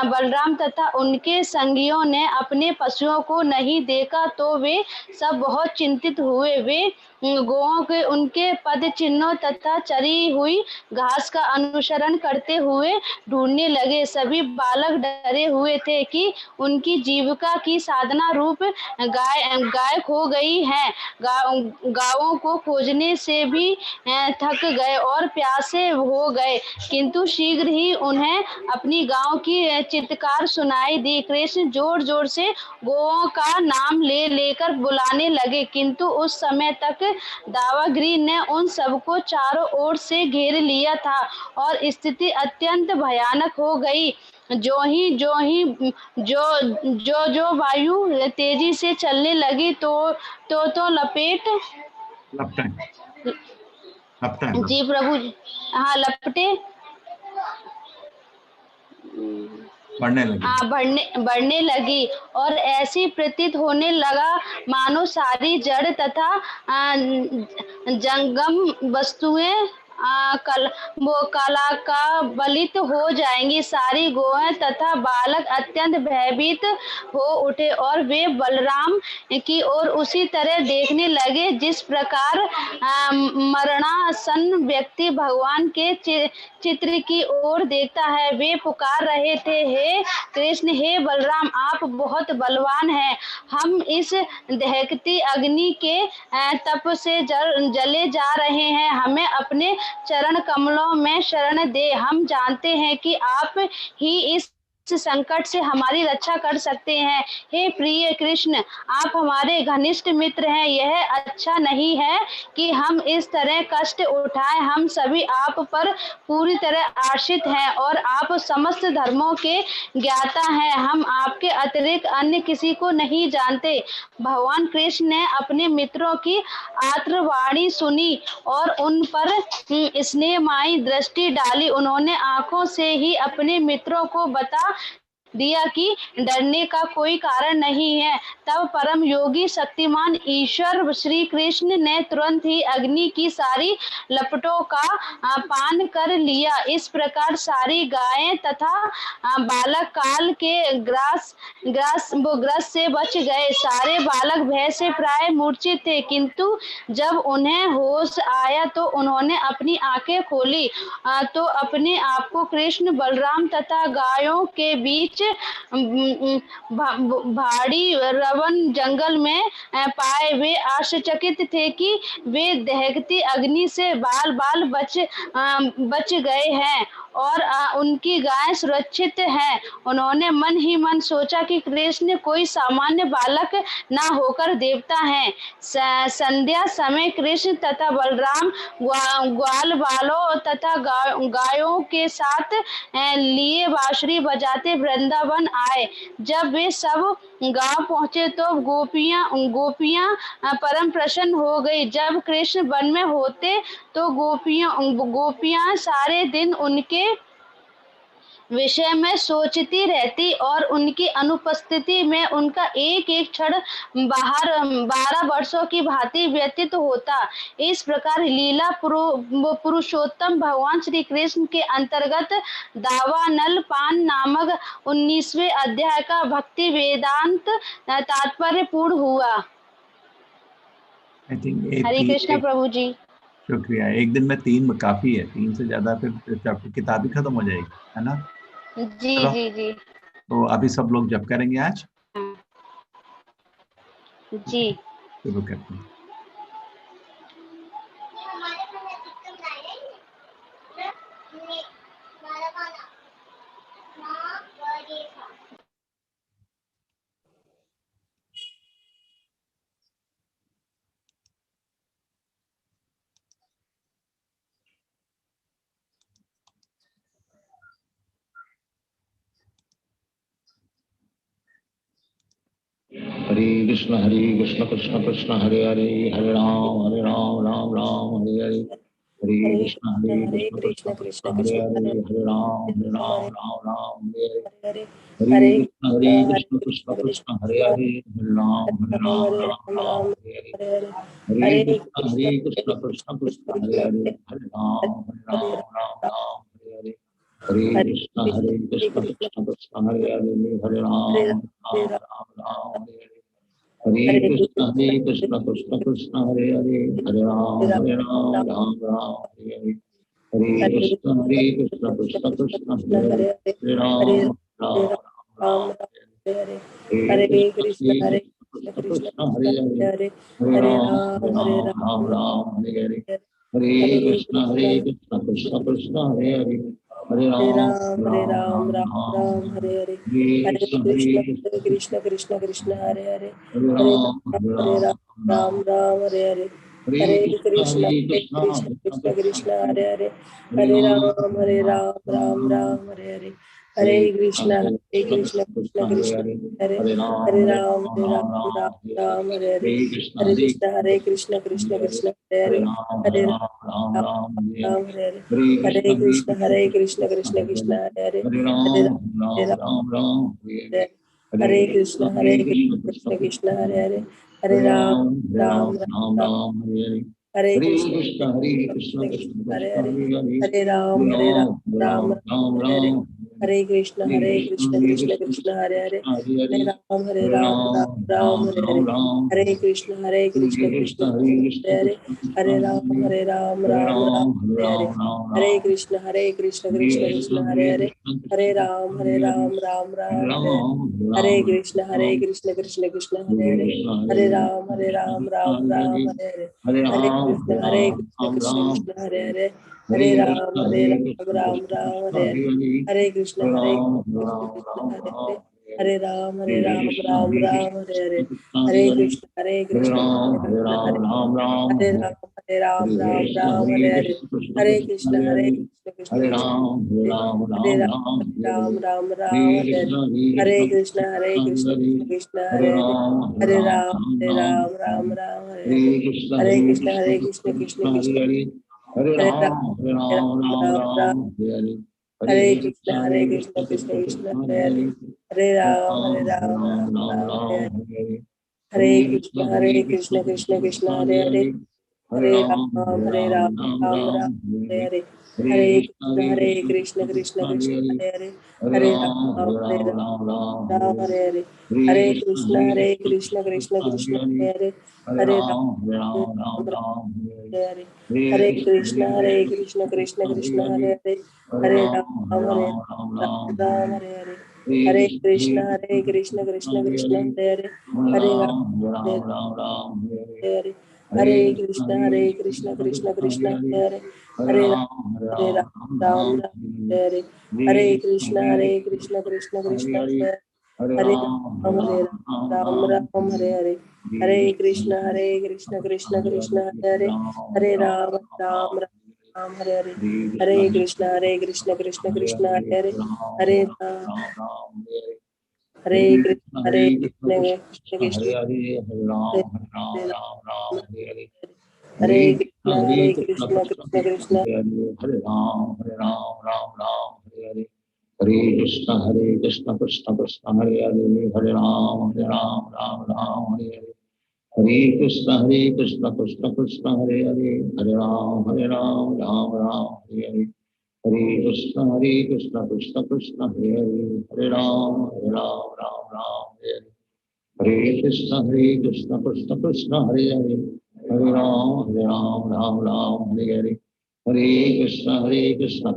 बलराम तथा उनके संगियों ने अपने पशुओं को नहीं देखा तो वे सब बहुत चिंतित हुए। वे गौओं के उनके पद चिन्हों तथा चरी हुई घास का अनुसरण करते हुए ढूंढने लगे। सभी बालक डरे हुए थे कि उनकी जीविका की साधना रूप गाय खो गई है। गायों को खोजने से भी थक गए और प्यासे हो गए, किंतु शीघ्र ही उन्हें अपनी गांव की चित्कार सुनाई दी। कृष्ण जोर जोर से गौओं का नाम ले लेकर बुलाने लगे, किंतु उस समय तक दावाग्री ने उन सबको चारों ओर से घेर लिया था और स्थिति अत्यंत भयानक हो गई। जो वायु तेजी से चलने लगी तो लपटे। जी प्रभु। हाँ लपटे बढ़ने लगी और ऐसी प्रतीत होने लगा मानो सारी जड़ तथा जंगम वस्तुएं कला का बलित हो जाएंगी। सारी गौएं तथा बालक अत्यंत भयभीत हो उठे और वे बलराम की ओर उसी तरह देखने लगे जिस प्रकार मरणासन व्यक्ति भगवान के चित्र की ओर देखता है। वे पुकार रहे थे, हे कृष्ण, हे बलराम, आप बहुत बलवान हैं। हम इस दहकती अग्नि के तप से जले जा रहे हैं। हमें अपने चरण कमलों में शरण दे। हम जानते हैं कि आप ही इस संकट से हमारी रक्षा कर सकते हैं। हे प्रिय कृष्ण, आप हमारे घनिष्ठ मित्र हैं। यह अच्छा नहीं है कि हम इस तरह कष्ट उठाएं। हम सभी आप पर पूरी तरह आश्रित हैं और आप समस्त धर्मों के ज्ञाता हैं। हम आपके अतिरिक्त अन्य किसी को नहीं जानते। भगवान कृष्ण ने अपने मित्रों की आर्तवाणी सुनी और उन पर स्नेहमयी दृष्टि डाली। उन्होंने आंखों से ही अपने मित्रों को बता दिया कि डरने का कोई कारण नहीं है। तब परम योगी शक्तिमान ईश्वर श्री कृष्ण ने तुरंत ही अग्नि की सारी लपटों का पान कर लिया। इस प्रकार सारी गायें तथा बालक काल के ग्रास से बच गए। सारे बालक भय से प्राय मूर्छित थे, किंतु जब उन्हें होश आया तो उन्होंने अपनी आंखें खोली तो अपने आप को कृष्ण, बलराम तथा गायों के बीच भारी रवन जंगल में पाए। वे आश्चर्यचकित थे कि वे दहकती अग्नि से बाल बाल बच गए हैं और उनकी गाय सुरक्षित है। उन्होंने मन ही मन सोचा कि कृष्ण कोई सामान्य बालक ना होकर देवता हैं। संध्या समय कृष्ण तथा बलराम ग्वाल बालों तथा गायों के साथ लिए बांसुरी बजाते वृंदावन आए। जब वे सब गांव पहुंचे तो गोपियां परम प्रसन्न हो गई। जब कृष्ण वन में होते तो गोपियां सारे दिन उनके विषय में सोचती रहती और उनकी अनुपस्थिति में उनका एक एक क्षण 12 वर्षों की भांति व्यतीत होता। इस प्रकार लीला पुरुषोत्तम भगवान श्री कृष्ण के अंतर्गत दावानल पान नामक 19वें अध्याय का भक्ति वेदांत तात्पर्य पूर्ण हुआ। हरे कृष्ण प्रभु जी। शुक्रिया। एक दिन में 3 काफी है, 3 से ज्यादा फिर किताब ही खत्म हो जाएगी, है ना? जी जी जी। तो अभी सब लोग जप करेंगे आज जी। शुरू करते हैं। हरे कृष्ण कृष्ण कृष्ण हरे हरे, हरे राम राम राम हरे हरे। हरे कृष्ण कृष्ण कृष्ण हरे हरे, हरे राम राम हरे हरे। हरे कृष्ण कृष्ण हरे हरे, हरे राम राम हरे हरे। हरे कृष्ण कृष्ण कृष्ण हरे हरे, हरे राम राम हरे हरे। हरे कृष्ण कृष्ण कृष्ण हरे हरे, हरे राम राम हरे हरे। हरे कृष्ण कृष्ण कृष्ण हरे हरे, हरे राम राम हरे हरे। हरे कृष्ण कृष्ण कृष्ण हरे हरे, हरे राम राम हरे हरे। हरे कृष्ण कृष्ण हरे हरे, हरे राम हरे हरे। हरे कृष्ण कृष्ण कृष्ण हरे हरे, हरे राम राम हरे हरे। हरे कृष्ण कृष्ण कृष्ण हरे हरे, हरे राम हरे हरे। हरे कृष्ण कृष्ण कृष्ण हरे हरे, हरे राम हरे हरे। हरे कृष्ण कृष्ण कृष्ण हरे, हरे राम हरे हरे। हरे कृष्ण कृष्ण कृष्ण हरे हरे, हरे राम हरे हरे। हरे कृष्ण कृष्ण कृष्ण हरे हरे, हरे राम हरे हरे। हरे कृष्ण कृष्ण कृष्ण हरे हरे, हरे राम हरे हरे। हरे कृष्ण कृष्ण कृष्ण हरे हरे, हरे राम हरे हरे। हरे कृष्ण कृष्ण कृष्ण हरे हरे, हरे राम हरे हरे। हरे कृष्ण कृष्ण कृष्ण हरे हरे, हरे राम हरे हरे। हरे कृष्ण कृष्ण कृष्ण हरे हरे, हरे राम हरे हरे। हरे कृष्ण कृष्ण कृष्ण हरे हरे, हरे राम हरे हरे। हरे कृष्ण कृष्ण कृष्ण हरे हरे, हरे राम हरे हरे। हरे कृष्ण कृष्ण कृष्ण हरे हरे, हरे राम हरे हरे। हरे कृष्ण कृष्ण कृष्ण हरे, हरे राम हरे हरे। हरे कृष्ण कृष्ण कृष्ण हरे, हरे राम हरे हरे। हरे कृष्ण कृष्ण कृष्ण हरे हरे, हरे राम हरे हरे। हरे कृष्ण कृष्ण कृष्ण हरे हरे राम हरे हरे। हरे कृष्ण कृष्ण कृष्ण हरे हरे, हरे राम हरे हरे। हरे कृष्ण कृष्ण कृष्ण हरे हरे, हरे राम हरे हरे। हरे कृष्ण कृष्ण कृष्ण हरे हरे, हरे राम हरे हरे। हरे कृष्ण कृष्ण कृष्ण हरे हरे, हरे राम हरे हरे। हरे कृष्ण कृष्ण कृष्ण हरे हरे, हरे राम हरे हरे। हरे कृष्ण कृष्ण कृष्ण हरे हरे हरे राम राम हरे हरे हरे कृष्ण कृष्ण कृष्ण हरे हरे हरे राम राम हरे हरे हरे कृष्ण कृष्ण कृष्ण हरे हरे राम राम हरे हरे हरे कृष्ण कृष्ण कृष्ण हरे हरे हरे राम राम हरे हरे हरे कृष्ण कृष्ण कृष्ण हरे हरे हरे राम हरे कृष्ण कृष्ण हरे कृष्ण हरे हरे राम हरे राम राम हरे हरे हरे हरे कृष्ण कृष्ण कृष्ण हरे राम राम राम हरे हरे हरे कृष्ण कृष्ण कृष्ण हरे हरे हरे राम राम राम हरे हरे हरे कृष्ण कृष्ण कृष्ण हरे हरे हरे राम राम राम हरे हरे हरे कृष्ण कृष्ण कृष्ण हरे हरे हरे राम राम राम हरे हरे हरे कृष्ण कृष्ण कृष्ण हरे हरे हरे राम राम हरे हरे हरे कृष्ण कृष्ण कृष्ण हरे हरे हरे राम राम हरे हरे हरे कृष्ण कृष्ण कृष्ण हरे हरे हरे राम राम हरे हरे हरे कृष्ण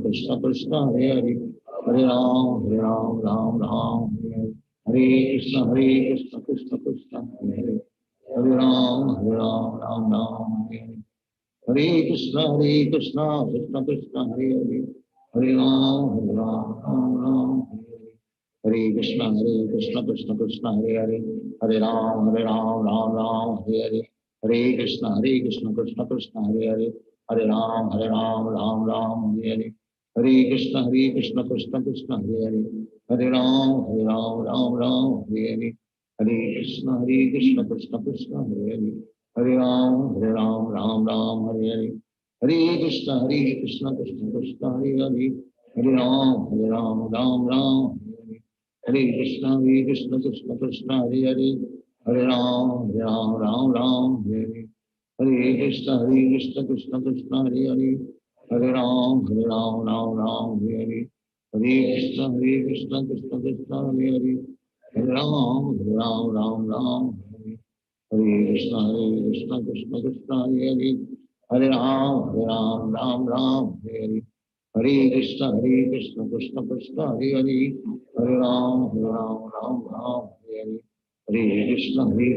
कृष्ण कृष्ण हरे हरे हरे राम राम हरे हरे हरे कृष्ण कृष्ण कृष्ण हरे हरे हरे राम राम हरे हरे हरे कृष्ण कृष्ण कृष्ण हरे हरे हरे राम राम हरे हरे हरे कृष्ण कृष्ण कृष्ण हरे हरे हरे राम राम हरे हरे हरे कृष्ण कृष्ण कृष्ण हरे हरे हरे राम राम हरे हरे हरे कृष्ण कृष्ण कृष्ण हरे हरे हरे राम राम हरे हरे हरे कृष्ण कृष्ण कृष्ण हरे हरे हरे राम राम हरे हरे हरे कृष्ण कृष्ण कृष्ण हरे हरे हरे राम राम हरे हरे हरे कृष्ण कृष्ण कृष्ण हरे हरे हरे राम राम हरे हरे हरे कृष्ण कृष्ण कृष्ण हरे हरे हरे राम राम हरे हरे हरे कृष्ण कृष्ण कृष्ण हरे हरे हरे राम हरे हरे हरे कृष्ण कृष्ण कृष्ण हरे हरे हरे राम हरे हरे हरे कृष्ण कृष्ण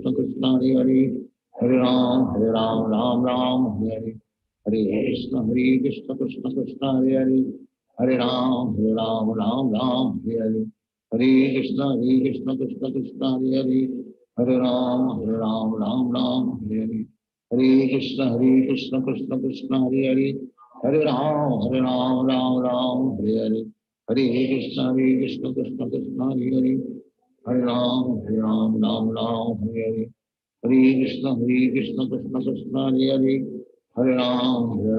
कृष्ण हरे हरे हरे राम हरे हरे हरे कृष्ण कृष्ण कृष्ण हरे हरे हरे राम राम हरे हरे हरे कृष्ण कृष्ण कृष्ण हरे हरे हरे राम राम हरे हरे हरे कृष्ण कृष्ण कृष्ण हरे हरे हरे राम राम हरे हरे हरे कृष्ण कृष्ण कृष्ण हरे हरे हरे राम राम हरे हरे हरे कृष्ण कृष्ण कृष्ण हरे हरे हरे राम हरे हरे हरे कृष्ण कृष्ण कृष्ण हरे हरे हरे राम हरे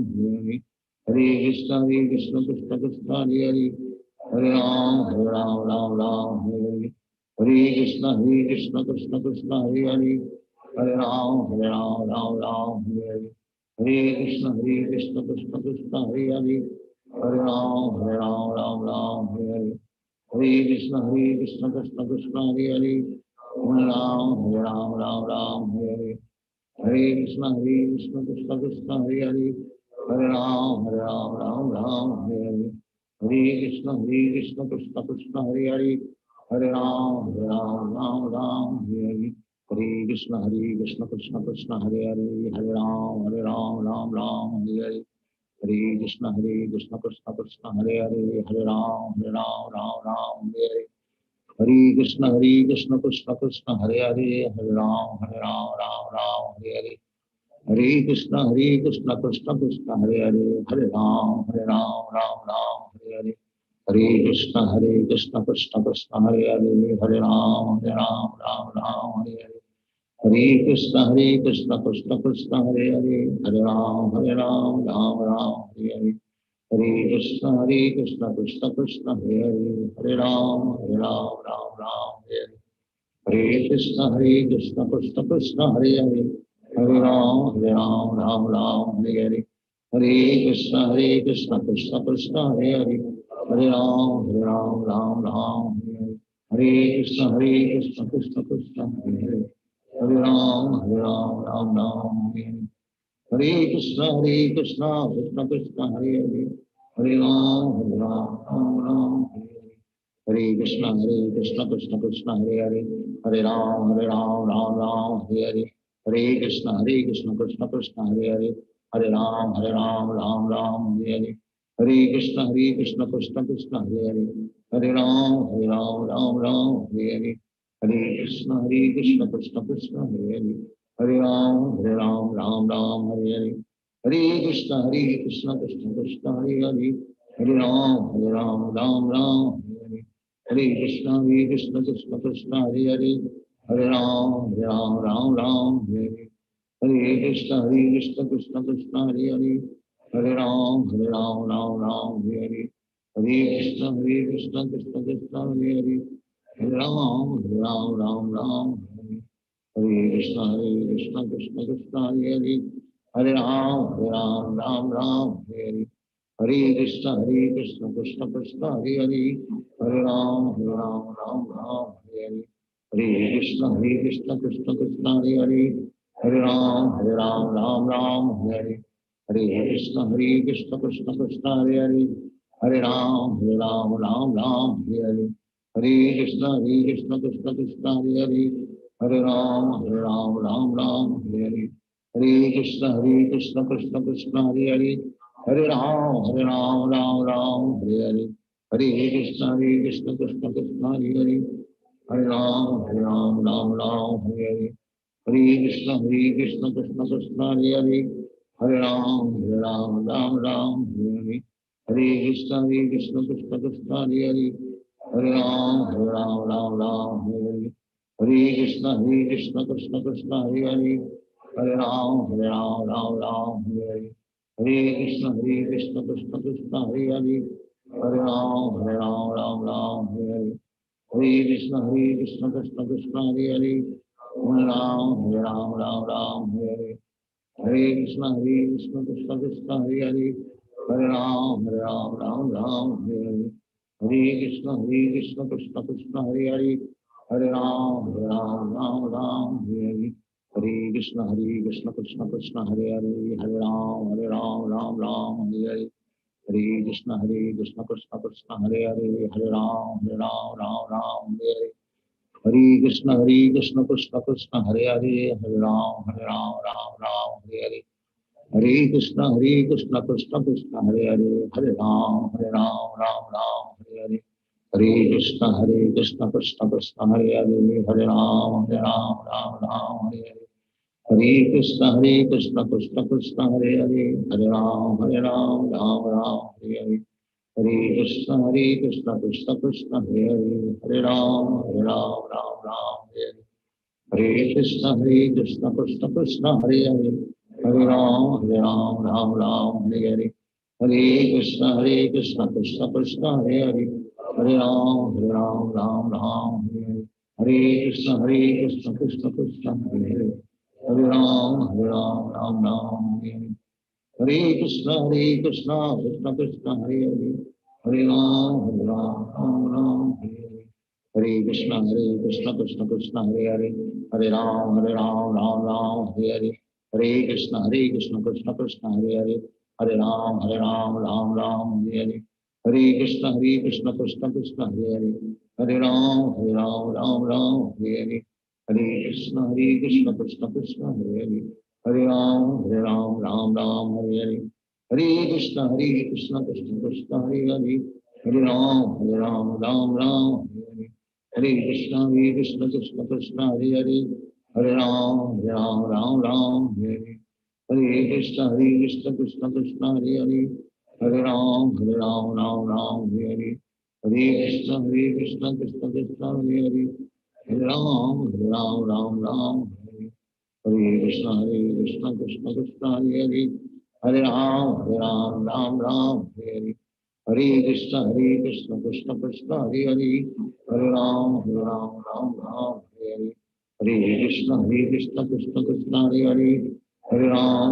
हरे हरे कृष्ण कृष्ण कृष्ण हरे हरे हरे राम हरे हरे हरे कृष्ण कृष्ण कृष्ण हरे हरे हरे राम हरे हरे हरे कृष्ण कृष्ण कृष्ण हरे हरे हरे राम हरे हरे हरे कृष्ण कृष्ण कृष्ण हरे हरे हरे राम हरे हरे हरे कृष्ण कृष्ण कृष्ण हरे हरे हरे राम हरे हरे हरे कृष्ण कृष्ण कृष्ण हरे हरे हरे राम राम हरे हरे हरे कृष्ण कृष्ण कृष्ण हरे हरे हरे राम राम हरे हरे हरे कृष्ण कृष्ण कृष्ण हरे हरे हरे राम राम हरे हरे हरे कृष्ण कृष्ण कृष्ण हरे हरे हरे राम राम हरे हरे हरे कृष्ण कृष्ण कृष्ण हरे हरे हरे राम राम हरे हरे हरे कृष्ण कृष्ण कृष्ण हरे हरे हरे राम राम हरे हरे हरे कृष्ण कृष्ण कृष्ण हरे हरे हरे राम हरे हरे हरे कृष्ण कृष्ण कृष्ण हरे हरे हरे राम हरे हरे हरे कृष्ण कृष्ण कृष्ण हरे हरे हरे राम हरे हरे हरे कृष्ण कृष्ण कृष्ण हरे हरे हरे राम राम राम हरे कृष्ण कृष्ण कृष्ण हरे हरे हरे राम राम राम हरे हरे हरे कृष्ण कृष्ण कृष्ण हरे हरे हरे राम राम राम हरे हरे हरे कृष्ण कृष्ण कृष्ण हरे हरे हरे राम राम हरे हरे हरे कृष्ण कृष्ण कृष्ण हरे हरे हरे राम राम हरे हरे हरे कृष्ण कृष्ण कृष्ण हरे हरे हरे राम राम हरे हरे हरे कृष्ण कृष्ण कृष्ण हरे हरे हरे राम राम हरे हरे हरे कृष्ण कृष्ण कृष्ण हरे हरे हरे राम राम हरे हरे हरे कृष्ण कृष्ण कृष्ण हरे हरे हरे राम राम हरे हरे हरे कृष्ण कृष्ण कृष्ण हरे हरे हरे राम राम हरे हरे हरे कृष्ण कृष्ण कृष्ण हरे हरे हरे राम हरे हरे हरे कृष्ण कृष्ण कृष्ण हरे हरे हरे राम हरे हरे हरे कृष्ण कृष्ण कृष्ण हरे हरे हरे राम हरे हरे हरे कृष्ण कृष्ण कृष्ण हरे हरे हरे राम हरे हरे हरे कृष्ण कृष्ण कृष्ण हरे हरे हरे राम हरे हरे हरे कृष्ण कृष्ण कृष्ण हरे हरे हरे राम हरे हरे हरे कृष्ण कृष्ण कृष्ण हरे हरे हरे राम हरे हरे हरे कृष्ण कृष्ण कृष्ण हरे हरे हरे राम हरे हरे हरे कृष्ण कृष्ण कृष्ण हरे हरे हरे राम हरे हरे हरे कृष्ण कृष्ण कृष्ण हरे हरे हरे राम हरे हरे हरे कृष्ण कृष्ण कृष्ण हरे हरे हरे राम हरे हरे हरे कृष्ण कृष्ण कृष्ण हरे हरे हरे राम हरे हरे हरे कृष्ण कृष्ण कृष्ण हरे हरे हरे राम हरे हरे हरे कृष्ण कृष्ण कृष्ण हरे हरे हरे राम हरे हरे हरे कृष्ण कृष्ण कृष्ण हरे हरे हरे राम हरे हरे हरे कृष्ण कृष्ण कृष्ण हरे हरे हरे राम हरे हरे हरे कृष्ण कृष्ण कृष्ण हरे हरे हरे राम हरे हरे हरे कृष्ण कृष्ण कृष्ण हरे हरे हरे राम हरे हरे हरे कृष्ण कृष्ण कृष्ण हरे हरे हरे राम हरे हरे हरे कृष्ण कृष्ण कृष्ण हरे हरे हरे राम राम हरे हरे हरे कृष्ण कृष्ण कृष्ण हरे हरे हरे राम हरे हरे हरे कृष्ण कृष्ण कृष्ण हरे हरे हरे राम हरे हरे हरे कृष्ण कृष्ण कृष्ण हरे हरे हरे राम हरे हरे हरे कृष्ण कृष्ण कृष्ण हरे हरे हरे राम हरे हरे हरे कृष्ण कृष्ण कृष्ण हरे हरे हरे राम हरे हरे हरे कृष्ण कृष्ण कृष्ण हरे हरे हरे राम हरे हरे हरे कृष्ण कृष्ण कृष्ण हरे हरे हरे राम हरे हरे हरे कृष्ण कृष्ण कृष्ण हरे हरे हरे राम हरे हरे हरे कृष्ण कृष्ण कृष्ण हरे हरे हरे राम हरे हरे हरे कृष्ण कृष्ण हरे हरे हरे राम हरे हरे हरे कृष्ण कृष्ण कृष्ण हरे हरे हरे राम हरे हरे हरे कृष्ण कृष्ण कृष्ण हरे हरे हरे राम हरे हरे हरे कृष्ण कृष्ण कृष्ण हरे हरे हरे राम हरे हरे हरे कृष्ण कृष्ण कृष्ण हरे हरे हरे राम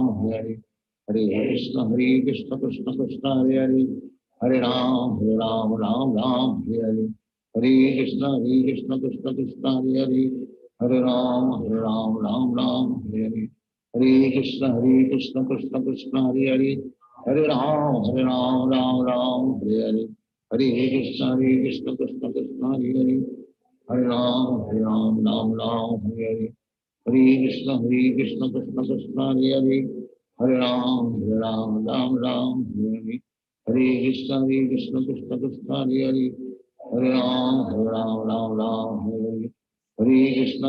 हरे हरे हरे कृष्ण कृष्ण कृष्ण हरे हरे हरे राम हरे हरे हरे कृष्ण कृष्ण कृष्ण हरे हरे हरे राम हरे हरे हरे कृष्ण कृष्ण कृष्ण हरे हरे हरे राम हरे हरे हरे कृष्ण कृष्ण कृष्ण हरे हरे हरे राम राम राम हरे हरे कृष्ण कृष्ण कृष्ण हरे हरे हरे राम राम हरे कृष्ण कृष्ण कृष्ण हरे हरे हरे राम राम हरे कृष्ण कृष्ण कृष्ण हरे हरे हरे राम हरे कृष्ण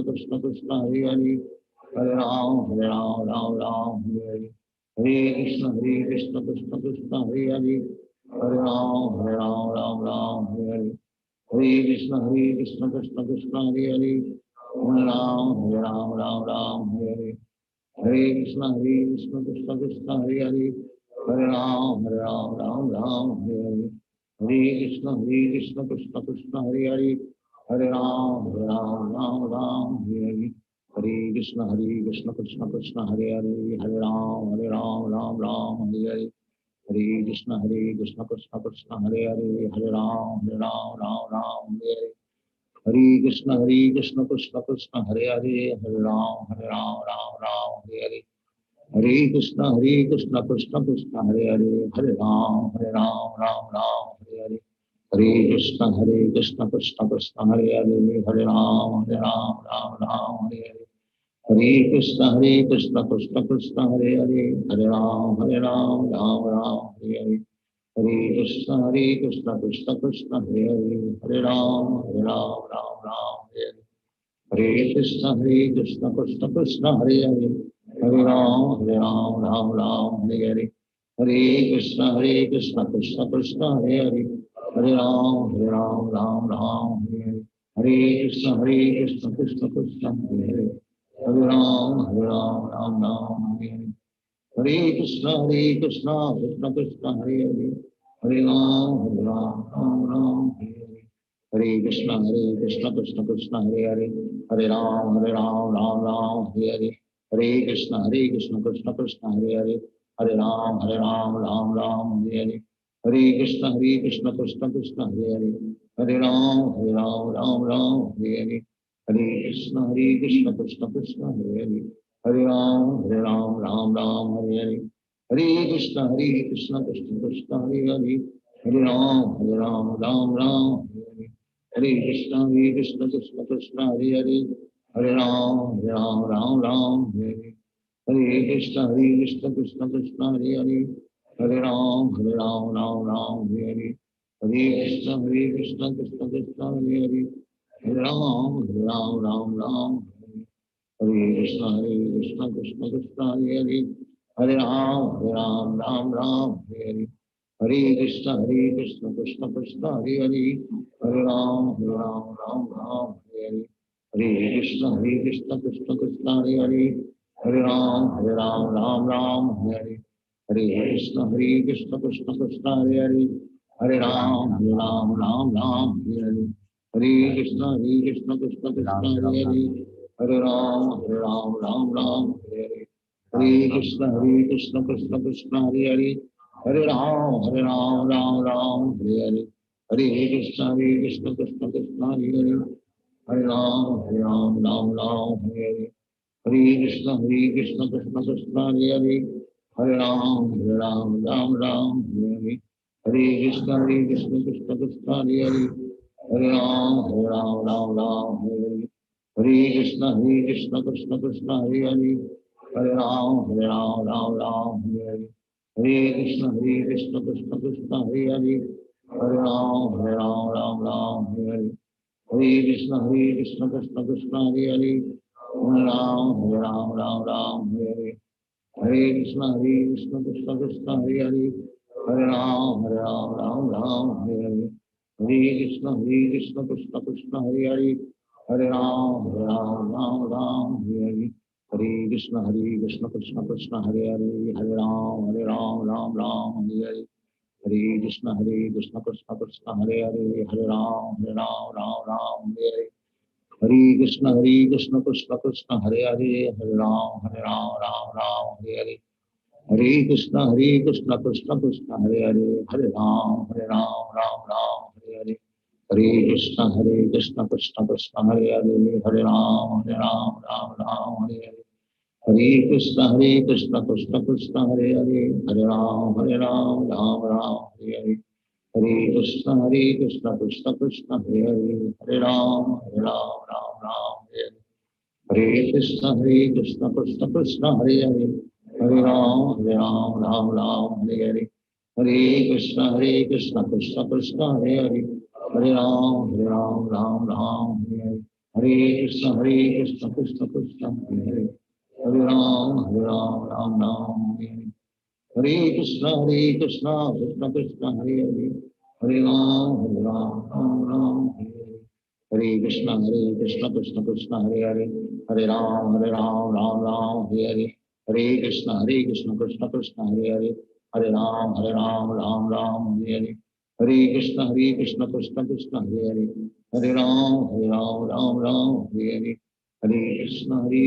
कृष्ण कृष्ण हरे हरे हरे राम हरे कृष्ण कृष्ण कृष्ण हरे हरे हरे राम हरे कृष्ण कृष्ण कृष्ण हरे हरे हरे राम हरे कृष्ण कृष्ण कृष्ण हरे हरे हरे राम हरे कृष्ण कृष्ण कृष्ण हरे हरे हरे राम हरे कृष्ण कृष्ण कृष्ण हरे हरे हरे राम हरे हरे हरे कृष्ण कृष्ण कृष्ण हरे हरे हरे राम हरे कृष्ण कृष्ण कृष्ण हरे हरे हरे राम हरे हरे हरे कृष्ण कृष्ण कृष्ण हरे हरे हरे राम हरे हरे हरे कृष्ण कृष्ण कृष्ण हरे हरे हरे राम हरे हरे हरे कृष्ण कृष्ण कृष्ण हरे हरे हरे राम हरे हरे हरे कृष्ण कृष्ण कृष्ण हरे हरे हरे राम हरे हरे हरे कृष्ण कृष्ण कृष्ण हरे हरे हरे राम हरे हरे हरे कृष्ण कृष्ण कृष्ण हरे हरे हरे राम हरे हरे हरे कृष्ण कृष्ण कृष्ण हरे हरे हरे राम हरे हरे हरे कृष्ण कृष्ण कृष्ण हरे हरे हरे राम हरे हरे हरे कृष्ण कृष्ण कृष्ण हरे हरे हरे राम राम हरे हरे हरे कृष्ण कृष्ण कृष्ण हरे हरे हरे राम राम हरे हरे हरे कृष्ण कृष्ण कृष्ण हरे हरे हरे राम राम हरे हरे हरे कृष्ण कृष्ण कृष्ण हरे हरे हरे राम हरे हरे हरे कृष्ण कृष्ण कृष्ण हरे हरे हरे राम राम हरे हरे हरे कृष्ण कृष्ण कृष्ण हरे हरे हरे राम हरे हरे हरे कृष्ण कृष्ण कृष्ण हरे हरे हरे राम हरे हरे हरे कृष्ण कृष्ण कृष्ण हरे हरे हरे राम हरे कृष्ण कृष्ण कृष्ण हरे हरे हरे राम हरे हरे हरे कृष्ण कृष्ण कृष्ण हरे हरे हरे राम हरे हरे हरे कृष्ण कृष्ण कृष्ण हरे हरे हरे राम हरे हरे हरे कृष्ण कृष्ण कृष्ण हरे हरे हरे राम हरे हरे हरे कृष्ण कृष्ण कृष्ण हरे हरे हरे राम हरे हरे हरे कृष्ण कृष्ण कृष्ण हरे हरे हरे राम हरे हरे हरे कृष्ण कृष्ण कृष्ण हरे हरे हरे राम हरे हरे हरे कृष्ण कृष्ण कृष्ण हरे हरे हरे राम हरे हरे हरे कृष्ण कृष्ण कृष्ण हरे हरे हरे राम हरे हरे हरे कृष्ण कृष्ण कृष्ण हरे हरे हरे राम हरे हरे हरे कृष्ण कृष्ण कृष्ण हरे हरे हरे राम हरे हरे हरे कृष्ण कृष्ण कृष्ण हरे हरे हरे राम हरे हरे हरे कृष्ण कृष्ण कृष्ण हरे हरे हरे राम हरे हरे हरे कृष्ण कृष्ण कृष्ण हरे हरे हरे राम हरे हरे हरे कृष्ण कृष्ण कृष्ण हरे हरे हरे राम हरे हरे हरे कृष्ण कृष्ण कृष्ण हरे हरे हरे राम हरे हरे हरे कृष्ण कृष्ण कृष्ण हरे हरे हरे राम राम हरे हरे हरे कृष्ण कृष्ण कृष्ण हरे हरे हरे राम राम हरे हरे हरे कृष्ण कृष्ण कृष्ण हरे हरे हरे राम राम हरे हरे हरे कृष्ण कृष्ण कृष्ण हरे हरे, हरे राम राम राम हरे हरे, हरे कृष्ण कृष्ण कृष्ण हरे हरे, हरे राम राम राम हरे हरे, हरे कृष्ण कृष्ण कृष्ण हरे हरे, हरे राम राम राम हरे हरे, हरे कृष्ण कृष्ण कृष्ण हरे हरे, हरे राम राम राम हरे हरे, हरे कृष्ण कृष्ण कृष्ण हरे हरे, हरे राम राम राम हरे हरे, हरे कृष्ण कृष्ण कृष्ण हरे हरे, हरे राम राम हरे हरे, हरे कृष्ण कृष्ण कृष्ण हरे हरे, हरे राम राम हरे हरे, हरे कृष्ण कृष्ण कृष्ण हरे हरे, हरे राम राम हरे हरे, हरे कृष्ण कृष्ण कृष्ण हरे हरे, हरे राम राम हरे हरे, हरे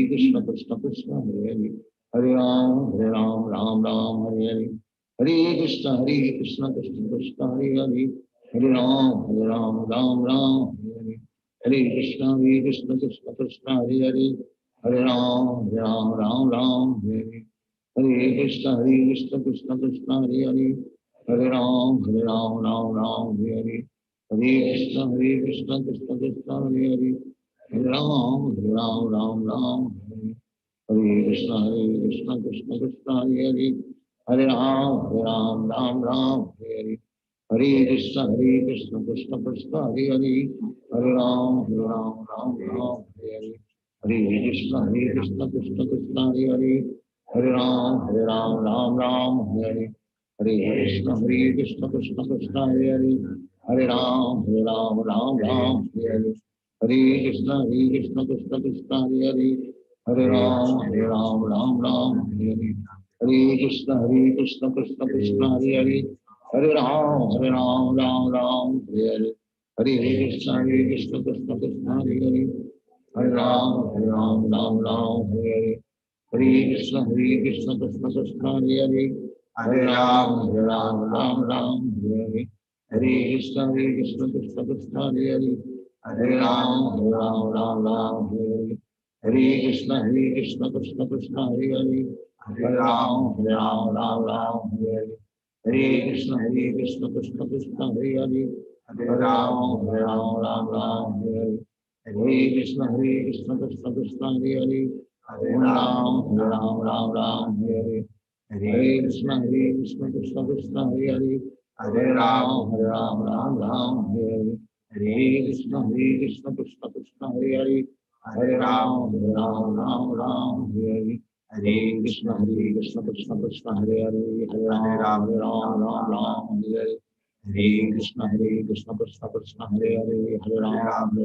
कृष्ण कृष्ण कृष्ण हरे हरे, हरे राम राम हरे हरे, हरे कृष्ण कृष्ण कृष्ण हरे हरे, हरे राम राम हरे हरे, हरे कृष्ण कृष्ण कृष्ण हरे हरे, हरे राम राम हरे हरे, हरे कृष्ण कृष्ण कृष्ण हरे हरे, हरे राम राम हरे हरे, हरे कृष्ण कृष्ण कृष्ण हरे हरे, हरे राम राम हरे हरे, हरे कृष्ण कृष्ण कृष्ण हरे हरे, हरे राम राम हरे हरे, हरे कृष्ण कृष्ण कृष्ण हरे हरे, हरे राम राम हरे हरे, हरे कृष्ण कृष्ण कृष्ण हरे हरे, हरे राम राम हरे हरे, हरे कृष्ण कृष्ण कृष्ण हरे हरे, हरे राम राम हरे हरे, हरे कृष्ण कृष्ण कृष्ण हरे हरे, हरे राम राम हरे हरे, हरे कृष्ण कृष्ण कृष्ण हरे हरे, हरे राम राम हरे हरे, हरे कृष्ण कृष्ण कृष्ण हरे हरे, हरे राम राम हरे हरे, हरे कृष्ण कृष्ण कृष्ण हरे हरे, हरे राम हरे हरे, हरे कृष्ण कृष्ण कृष्ण हरे हरे, हरे राम हरे हरे, हरे कृष्ण कृष्ण कृष्ण हरे हरे, हरे राम हरे हरे, हरे कृष्ण कृष्ण कृष्ण हरे हरे, हरे राम हरे हरे, हरे कृष्ण कृष्ण कृष्ण हरे हरे, हरे राम हरे हरे, हरे कृष्ण कृष्ण कृष्ण हरे हरे, हरे राम हरे हरे, हरे कृष्ण कृष्ण कृष्ण हरे हरे, हरे राम हरे हरे, हरे कृष्ण कृष्ण कृष्ण हरे हरे, हरे राम हरे हरे, हरे कृष्ण कृष्ण कृष्ण हरे हरे, हरे राम हरे हरे, हरे कृष्ण कृष्ण कृष्ण हरे हरे, हरे राम हरे हरे, हरे कृष्ण कृष्ण कृष्ण हरे हरे, हरे राम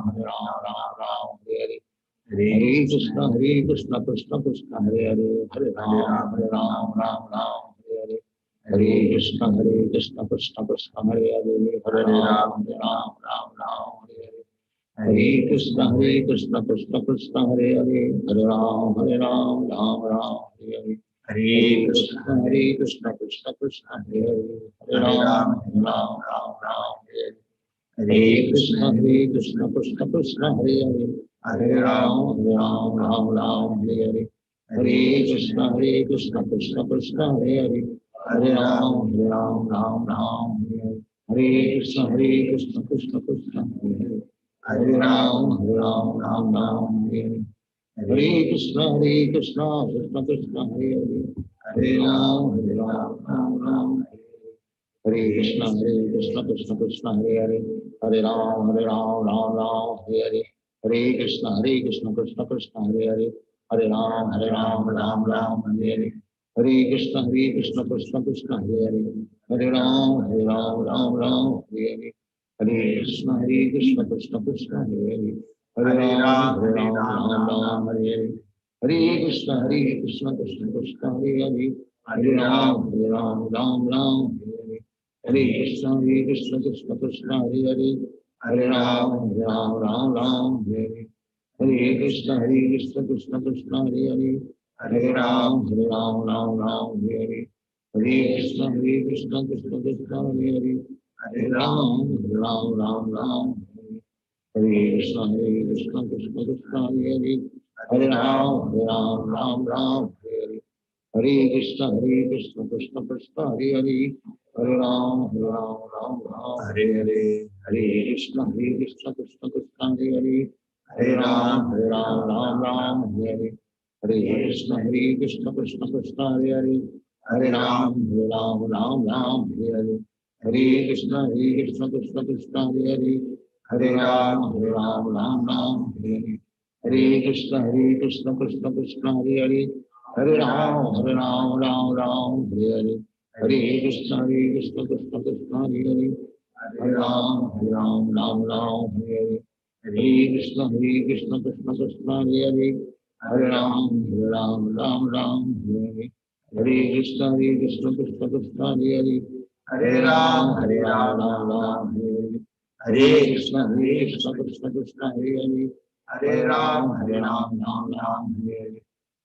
हरे हरे, हरे कृष्ण कृष्ण कृष्ण हरे हरे, हरे राम हरे हरे, हरे कृष्ण कृष्ण कृष्ण हरे हरे, हरे राम हरे हरे, हरे कृष्ण कृष्ण कृष्ण हरे हरे, हरे राम हरे हरे, हरे कृष्ण कृष्ण कृष्ण हरे हरे, हरे राम हरे हरे, हरे कृष्ण कृष्ण कृष्ण हरे हरे, हरे राम हरे हरे, हरे कृष्ण कृष्ण कृष्ण हरे हरे, हरे राम हरे हरे, हरे कृष्ण कृष्ण कृष्ण हरे हरे, हरे राम हरे हरे, हरे कृष्ण कृष्ण कृष्ण हरे हरे, हरे राम राम हरे हरे, हरे कृष्ण कृष्ण कृष्ण हरे हरे, हरे राम राम हरे हरे, हरे कृष्ण कृष्ण कृष्ण हरे हरे, हरे राम राम हरे हरे, हरे कृष्ण कृष्ण कृष्ण हरे हरे, हरे राम हरे हरे, हरे कृष्ण कृष्ण कृष्ण हरे हरे, हरे राम हरे हरे, हरे कृष्ण कृष्ण कृष्ण हरे हरे, हरे राम हरे हरे, हरे कृष्ण कृष्ण कृष्ण हरे हरे, हरे राम हरे हरे, हरे कृष्ण कृष्ण कृष्ण हरे हरे, हरे राम हरे हरे, हरे कृष्ण कृष्ण कृष्ण हरे हरे, हरे राम राम हरे हरे, हरे कृष्ण कृष्ण कृष्ण हरे हरे, हरे राम राम हरे हरे, हरे कृष्ण कृष्ण कृष्ण हरे हरे, हरे राम राम हरे हरे, हरे कृष्ण कृष्ण कृष्ण हरे हरे, हरे राम राम हरे हरे, हरे कृष्ण कृष्ण कृष्ण हरे हरे, हरे राम राम हरे हरे, हरे कृष्ण कृष्ण कृष्ण हरे हरे, हरे राम हरे हरे, हरे कृष्ण कृष्ण कृष्ण हरे हरे, हरे राम हरे हरे, हरे कृष्ण कृष्ण कृष्ण हरे हरे, हरे राम हरे हरे, हरे कृष्ण कृष्ण कृष्ण हरे हरे, हरे राम हरे हरे, हरे कृष्ण कृष्ण कृष्ण हरे हरे, हरे राम हरे हरे, हरे कृष्ण कृष्ण कृष्ण हरे हरे, हरे राम हरे हरे,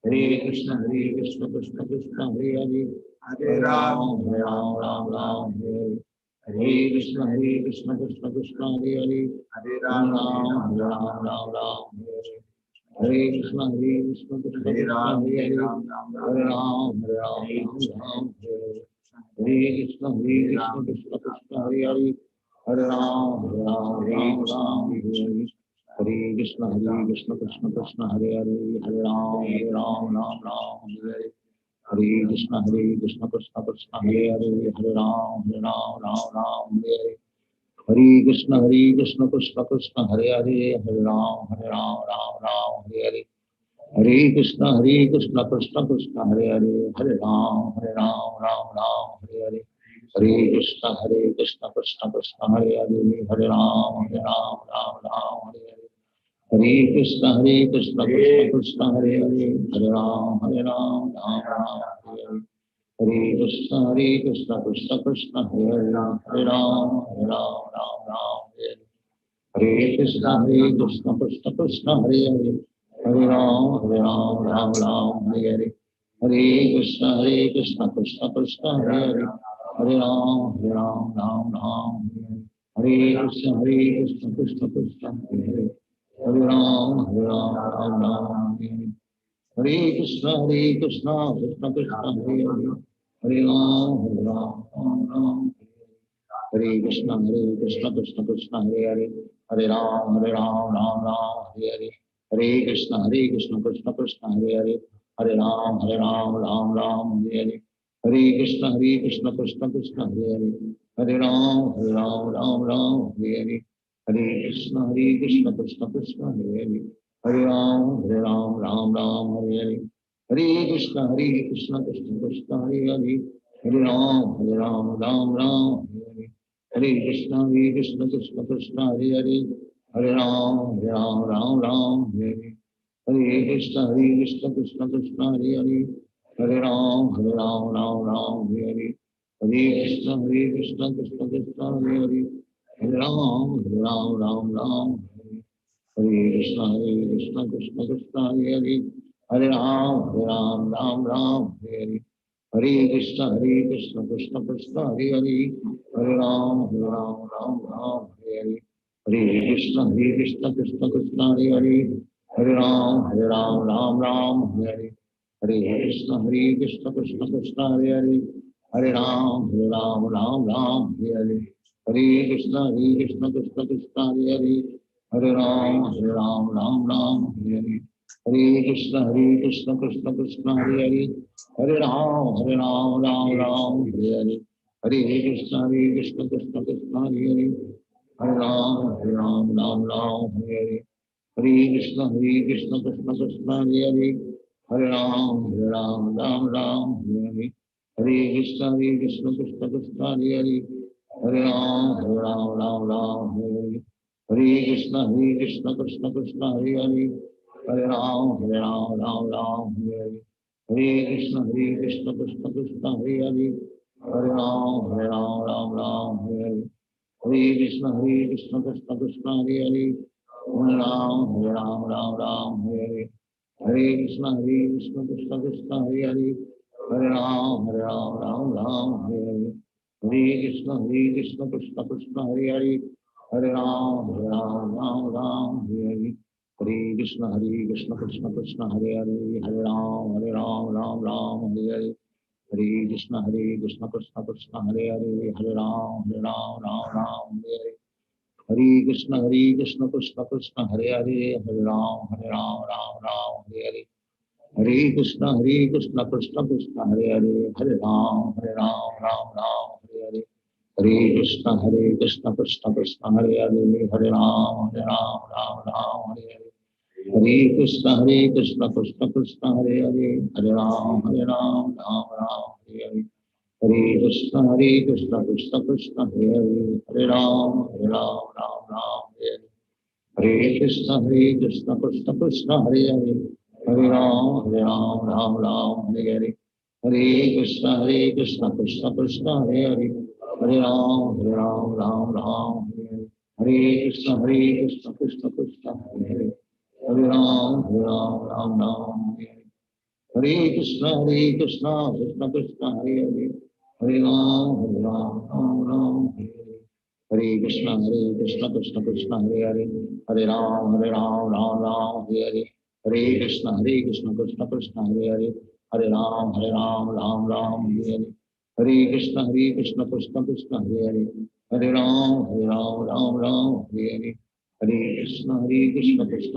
हरे कृष्ण कृष्ण कृष्ण हरे हरे, हरे राम हरे हरे, हरे कृष्ण कृष्ण कृष्ण हरे हरे, हरे राम हरे हरे, हरे कृष्ण कृष्ण कृष्ण हरे हरे, हरे राम हरे हरे, हरे कृष्ण कृष्ण कृष्ण हरे हरे, हरे राम हरे हरे, हरे कृष्ण कृष्ण कृष्ण हरे हरे, हरे राम हरे हरे, हरे कृष्ण कृष्ण कृष्ण हरे हरे, हरे राम राम हरे हरे, हरे कृष्ण कृष्ण कृष्ण हरे हरे, हरे राम राम हरे हरे, हरे कृष्ण कृष्ण कृष्ण हरे हरे, हरे राम राम हरे हरे, हरे कृष्ण कृष्ण कृष्ण हरे हरे, हरे राम राम हरे हरे, हरे कृष्ण कृष्ण कृष्ण हरे हरे, हरे राम राम हरे हरे, हरे कृष्ण कृष्ण कृष्ण हरे हरे, हरे राम राम हरे हरे, हरे कृष्ण कृष्ण कृष्ण हरे हरे, हरे राम राम हरे हरे, हरे कृष्ण कृष्ण कृष्ण हरे हरे, हरे राम राम हरे हरे, हरे कृष्ण कृष्ण कृष्ण हरे हरे, हरे राम हरे कृष्ण कृष्ण कृष्ण हरे हरे, हरे राम राम हरे हरे, हरे कृष्ण कृष्ण कृष्ण हरे हरे, हरे राम राम हरे हरे, हरे कृष्ण कृष्ण कृष्ण हरे हरे, हरे राम राम हरे हरे, हरे कृष्ण कृष्ण कृष्ण हरे हरे, हरे राम हरे हरे, हरे कृष्ण कृष्ण कृष्ण हरे हरे, हरे राम राम हरे हरे, हरे कृष्ण कृष्ण कृष्ण हरे हरे, हरे राम राम हरे हरे, हरे कृष्ण कृष्ण कृष्ण हरे हरे, हरे राम राम हरे हरे, हरे कृष्ण कृष्ण कृष्ण हरे हरे, हरे राम राम हरे हरे, हरे कृष्ण कृष्ण कृष्ण हरे हरे, हरे राम हरे हरे, हरे कृष्ण कृष्ण कृष्ण हरे हरे, हरे राम राम हरे हरे, हरे कृष्ण कृष्ण कृष्ण हरे हरे, हरे राम हरे हरे, हरे कृष्ण कृष्ण कृष्ण हरे हरे, हरे राम हरे हरे, हरे कृष्ण कृष्ण कृष्ण हरे हरे, हरे राम हरे हरे, हरे कृष्ण कृष्ण कृष्ण हरे हरे, हरे राम हरे हरे, हरे कृष्ण कृष्ण कृष्ण हरे हरे, हरे राम हरे हरे, हरे कृष्ण कृष्ण कृष्ण हरे हरे, हरे राम हरे हरे, हरे कृष्ण कृष्ण कृष्ण हरे हरे, हरे राम हरे हरे, हरे कृष्ण कृष्ण कृष्ण हरे हरे, हरे राम हरे हरे, हरे कृष्ण कृष्ण कृष्ण हरे हरे, हरे राम हरे हरे, हरे कृष्ण कृष्ण कृष्ण हरे हरे, हरे राम हरे हरे, हरे कृष्ण कृष्ण कृष्ण हरे हरे, हरे राम हरे हरे, हरे कृष्ण कृष्ण कृष्ण हरे हरे, हरे राम राम राम हरे कृष्ण कृष्ण कृष्ण हरे हरे हरे राम राम हरे हरे हरे कृष्ण कृष्ण कृष्ण हरे हरे राम राम हरे हरे हरे कृष्ण कृष्ण कृष्ण हरे राम राम हरे हरे हरे कृष्ण कृष्ण कृष्ण हरे राम राम हरे हरे हरे कृष्ण कृष्ण कृष्ण हरे राम राम हरे हरे हरे कृष्ण कृष्ण कृष्ण हरे राम राम हरे हरे हरे कृष्ण कृष्ण कृष्ण हरे राम हरे हरे हरे कृष्ण कृष्ण कृष्ण हरे राम हरे हरे हरे कृष्ण कृष्ण कृष्ण हरे राम हरे कृष्ण कृष्ण कृष्ण हरे राम हरे कृष्ण कृष्ण कृष्ण हरे राम हरे कृष्ण कृष्ण कृष्ण हरे राम हरे कृष्ण कृष्ण कृष्ण हरे राम हरे हरे हरे कृष्ण कृष्ण कृष्ण हरे राम हरे हरे हरे कृष्ण कृष्ण कृष्ण हरे राम हरे हरे हरे कृष्ण कृष्ण कृष्ण हरे राम हरे हरे हरे कृष्ण कृष्ण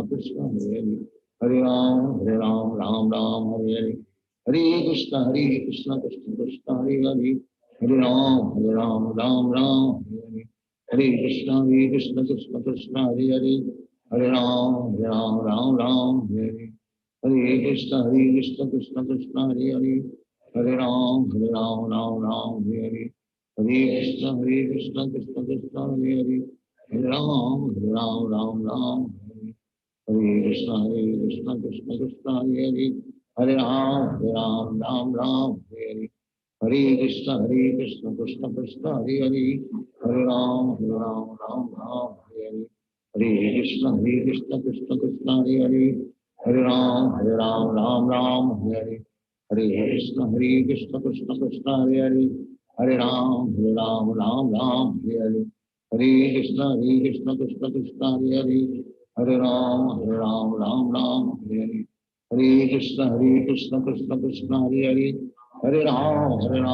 कृष्ण हरे राम हरे हरे हरे कृष्ण कृष्ण कृष्ण हरे राम हरे हरे हरे कृष्ण कृष्ण कृष्ण हरे राम हरे कृष्ण कृष्ण कृष्ण हरे राम हरे हरे हरे कृष्ण कृष्ण कृष्ण हरे राम हरे हरे हरे कृष्ण कृष्ण कृष्ण हरे राम हरे हरे हरे कृष्ण कृष्ण कृष्ण हरे राम हरे हरे हरे कृष्ण कृष्ण कृष्ण हरे राम हरे हरे हरे कृष्ण कृष्ण कृष्ण हरे राम हरे हरे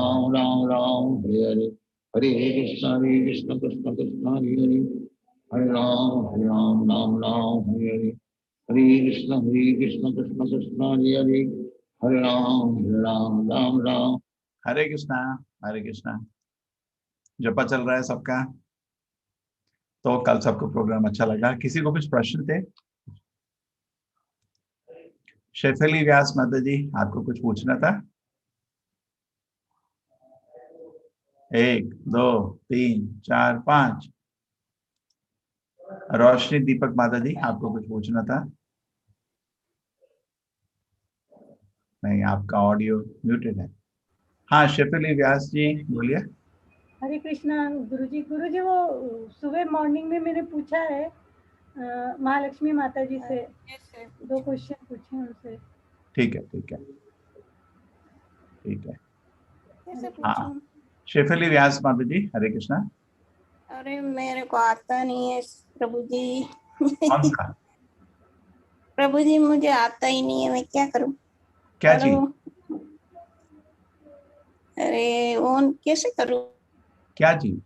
हरे कृष्ण कृष्ण कृष्ण हरे राम हरे हरे हरे कृष्ण कृष्ण कृष्ण हरे राम हरे कृष्णा। हरे कृष्णा। जपा चल रहा है सबका। तो कल सबको प्रोग्राम अच्छा लगा। किसी को कुछ प्रश्न थे? शेफली व्यास माता जी, आपको कुछ पूछना था? 1 2 3 4 5। रोशनी दीपक माता जी, आपको कुछ पूछना था? नहीं, आपका ऑडियो म्यूटेड है। हाँ, शेफली व्यास जी बोलिए। हरे कृष्णा गुरुजी। गुरुजी वो सुबह मॉर्निंग में मैंने पूछा है महालक्ष्मी माता जी से 2 क्वेश्चन पूछे उनसे। ठीक है ठीक है ठीक है। कैसे हाँ, पूछूं? शेफली व्यास माता जी, हरे कृष्णा। अरे मेरे को आता नहीं है प्रभु जी। कौन सा? प्रभु जी मुझे आता ही नहीं है, मैं क्या करूं? क्या चीज? अरे ऑन कैसे करूं? क्या चीज?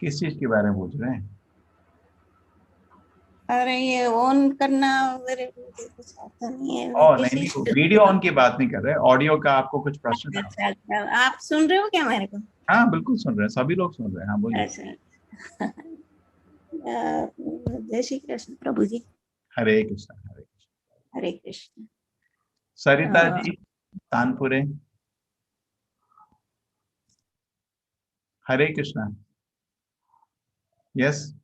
किस चीज के बारे में पूछ रहे हैं? अरे ये ऑन करना मेरे को कुछ आता नहीं है, मैं ओ नहीं किसी नहीं, वीडियो ऑन की बात नहीं कर रहे, ऑडियो का आपको कुछ प्रश्न था? अच्छा, आप सुन रहे हो क्या मेरे को? हाँ बिल्कुल सुन रहे हैं, सभी लोग सुन रहे हैं। हाँ बोलिए। अच्छा। जय श्री कृष्ण प्रभु जी। हरे कृष्ण हरे कृष्ण। हरे कृष्ण। सरिता जी तानपुरे, हरे कृष्णा। यस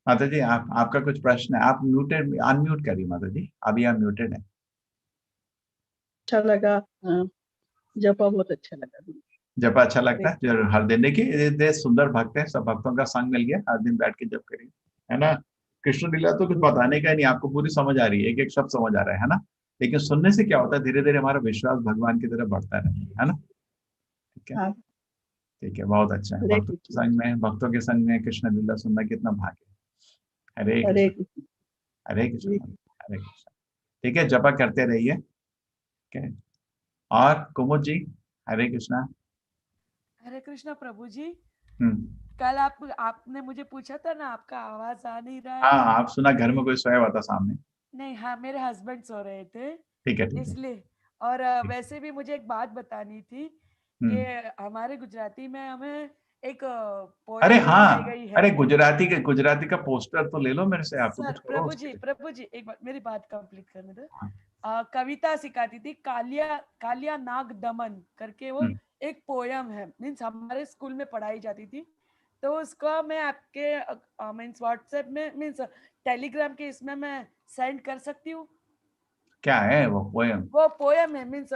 माता जी, आपका कुछ प्रश्न है? आप म्यूटेड, अनम्यूट करिए माता जी, अभी आप म्यूटेड है। अच्छा लगा, जपा बहुत अच्छा लगा। जब अच्छा लगता है जो हर दिन, देखिए ये सुंदर भक्त है, सब भक्तों का संग मिल गया, हर दिन बैठ के जप करिए, है ना। कृष्ण लीला तो कुछ बताने का ही नहीं, आपको पूरी समझ आ रही है, एक एक शब्द समझ आ रहा है ना। लेकिन सुनने से क्या होता है, धीरे धीरे हमारा विश्वास भगवान की तरफ बढ़ता रहता है ना। क्या? हाँ। ठीक है, बहुत अच्छा है। हरे भक्तों के संग में, भक्तों के संग में कृष्ण लीला सुनना कितना भाग्य है। हरे हरे कृष्ण, कृष्ण। हरे कृष्ण, जी। हरे कृष्ण। ठीक है, जपा करते रहिए। ठीक है, और कुमुद जी, हरे कृष्णा। हरे कृष्णा प्रभु जी। हम्म, कल आपने मुझे पूछा था ना, आपका आवाज आ नहीं रहा है। हाँ, आप सुना घर में कोई सोया हुआ था सामने? नहीं, हाँ, मेरे हस्बैंड सो रहे थे ठीक है, ठीक है। इसलिए। और वैसे भी मुझे एक बात बतानी थी कि हमारे गुजराती में हमें एक अरे पोयम सिखाई हाँ, गई है। अरे गुजराती का पोस्टर तो ले लो मेरे से, आपको सर कुछ करो उसके लिए। प्रभु जी एक बार मेरी बात कंप्लीट करने दो। हाँ, कविता सिखाती थी, कालिया कालिया नाग दमन करके, वो हम्म, एक पोयम है, मीन्स हमारे स्कूल में पढ़ाई जाती थी। तो उसको मैं आपके मीन्स व्हाट्सएप में, मीन्स टेलीग्राम के इसमें मैं सेंड कर सकती हूँ। क्या है वो पोयम? वो पोयम है, मीन्स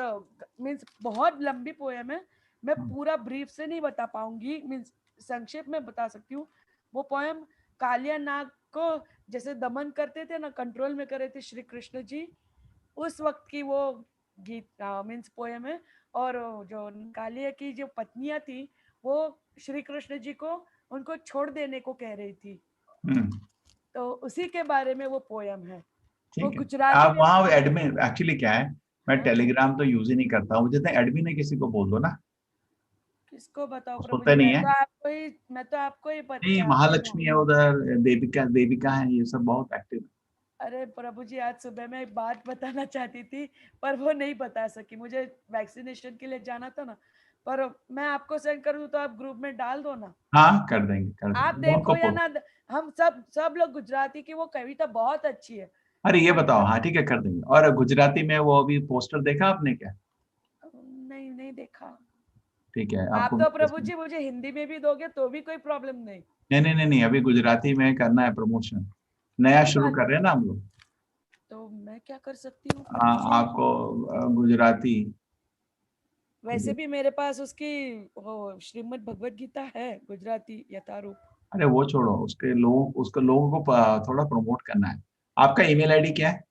बहुत लंबी पोयम है। मैं पूरा ब्रीफ से नहीं बता पाऊंगी, मीन्स संक्षेप में बता सकती हूँ। वो पोयम कालिया नाग को जैसे दमन करते थे ना, कंट्रोल में करे थे श्री कृष्ण जी, उस वक्त की वो गीत मीन्स पोयम है। और जो कालिया की जो पत्नियां थी, वो श्री कृष्ण जी को उनको छोड़ देने को कह रही थी। तो उसी के बारे में वो पोयम है। वो ठीक है, गुजराती आप में वहाँ एडमिन, एक्चुअली क्या है, मैं हाँ? टेलीग्राम तो यूज ही नहीं करता हूँ, जितने एडमिन है किसी को बोल दो ना। किसको बताओ प्रभु सुनते जी, नहीं है। मैं तो आपको ही नहीं, पहचानती हूँ। महालक्ष्मी है उधर, देविका है, ये सब बहुत एक्टिव। अरे प्रभु जी, आज सुबह मैं एक बात बताना चाहती थी, पर वो नहीं बता सकी, मुझे वैक्सीनेशन के लिए जाना था ना। पर मैं आपको सेंड कर दूं तो आप ग्रुप में डाल दो ना। हाँ, कर देंगे, कर आप देंगे, उनको देखो या ना, हम सब लोग गुजराती की वो कविता बहुत अच्छी है। अरे ये बताओ, हाँ ठीक है, कर देंगे। और गुजराती में वो अभी पोस्टर देखा आपने क्या? नहीं, नहीं देखा। ठीक है, आप आपको तो प्रभु जी मुझे हिंदी में भी दोगे तो भी कोई प्रॉब्लम नहीं। नहीं नहीं नहीं नहीं, अभी गुजराती में करना है प्रमोशन, नया कोई शुरू बात कर रहे हैं ना हम लोग। तो मैं क्या कर सकती हूँ प्रभु जी? आपको गुजराती, वैसे भी मेरे पास उसकी वो श्रीमद् भगवत गीता है गुजराती यथारूप। अरे वो छोड़ो, उसके लोगों को थोड़ा प्रमोट करना है। आपका ईमेल आईडी क्या है?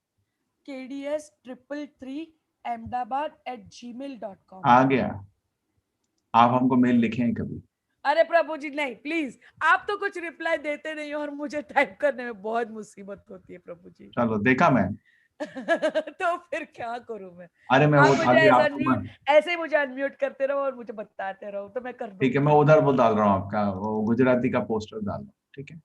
KDS333ahmedabad@gmail.com। आ गया, आप हमको मेल लिखे हैं कभी? अरे प्रभु जी नहीं, प्लीज, आप तो कुछ रिप्लाई देते नहीं हो और मुझे टाइप करने में बहुत मुसीबत होती है प्रभु जी। चलो, देखा मैं। तो फिर क्या करूं मैं? अरे मैं आप वो मुझे अभी ऐसा आपको ऐसे ही मुझे अनम्यूट करते रहो और मुझे बताते रहो तो मैं कर ठीक है, दूंगी। मैं उधर वो डाल रहा हूँ, आपका वो गुजराती का पोस्टर डाल रहा हूँ, ठीक है।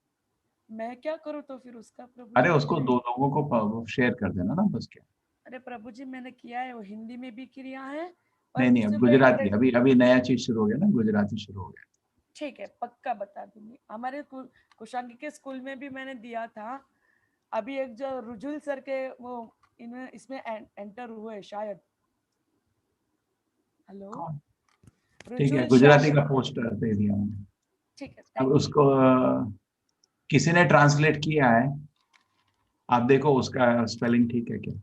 मैं क्या करूं तो फिर उसका प्रभु अरे जी? उसको 2 लोगों को शेयर कर देना ना, बस क्या। अरे प्रभु जी, मैंने किया है, वो हिंदी में भी किया है और नहीं नहीं, अब सुबह गुजराती, अभी अभी नया चीज शुरू हो गया ना, गुजराती शुरू हो गया। ठीक है, पक्का बता दूंगी। हमारे कुशांगी के स्कूल में भी मैंने दिया था। अभी एक जो रुजुल सर के वो इसमें एंटर हुए शायद। हेलो, हाँ, ठीक है, रुजुल शाह। गुजराती का पोस्टर दे दिया मैंने। ठीक है, अब थैंक उसको किसी ने ट्रांसलेट किया है, आप देखो उसका स्पेलिंग ठीक है क्या। यू।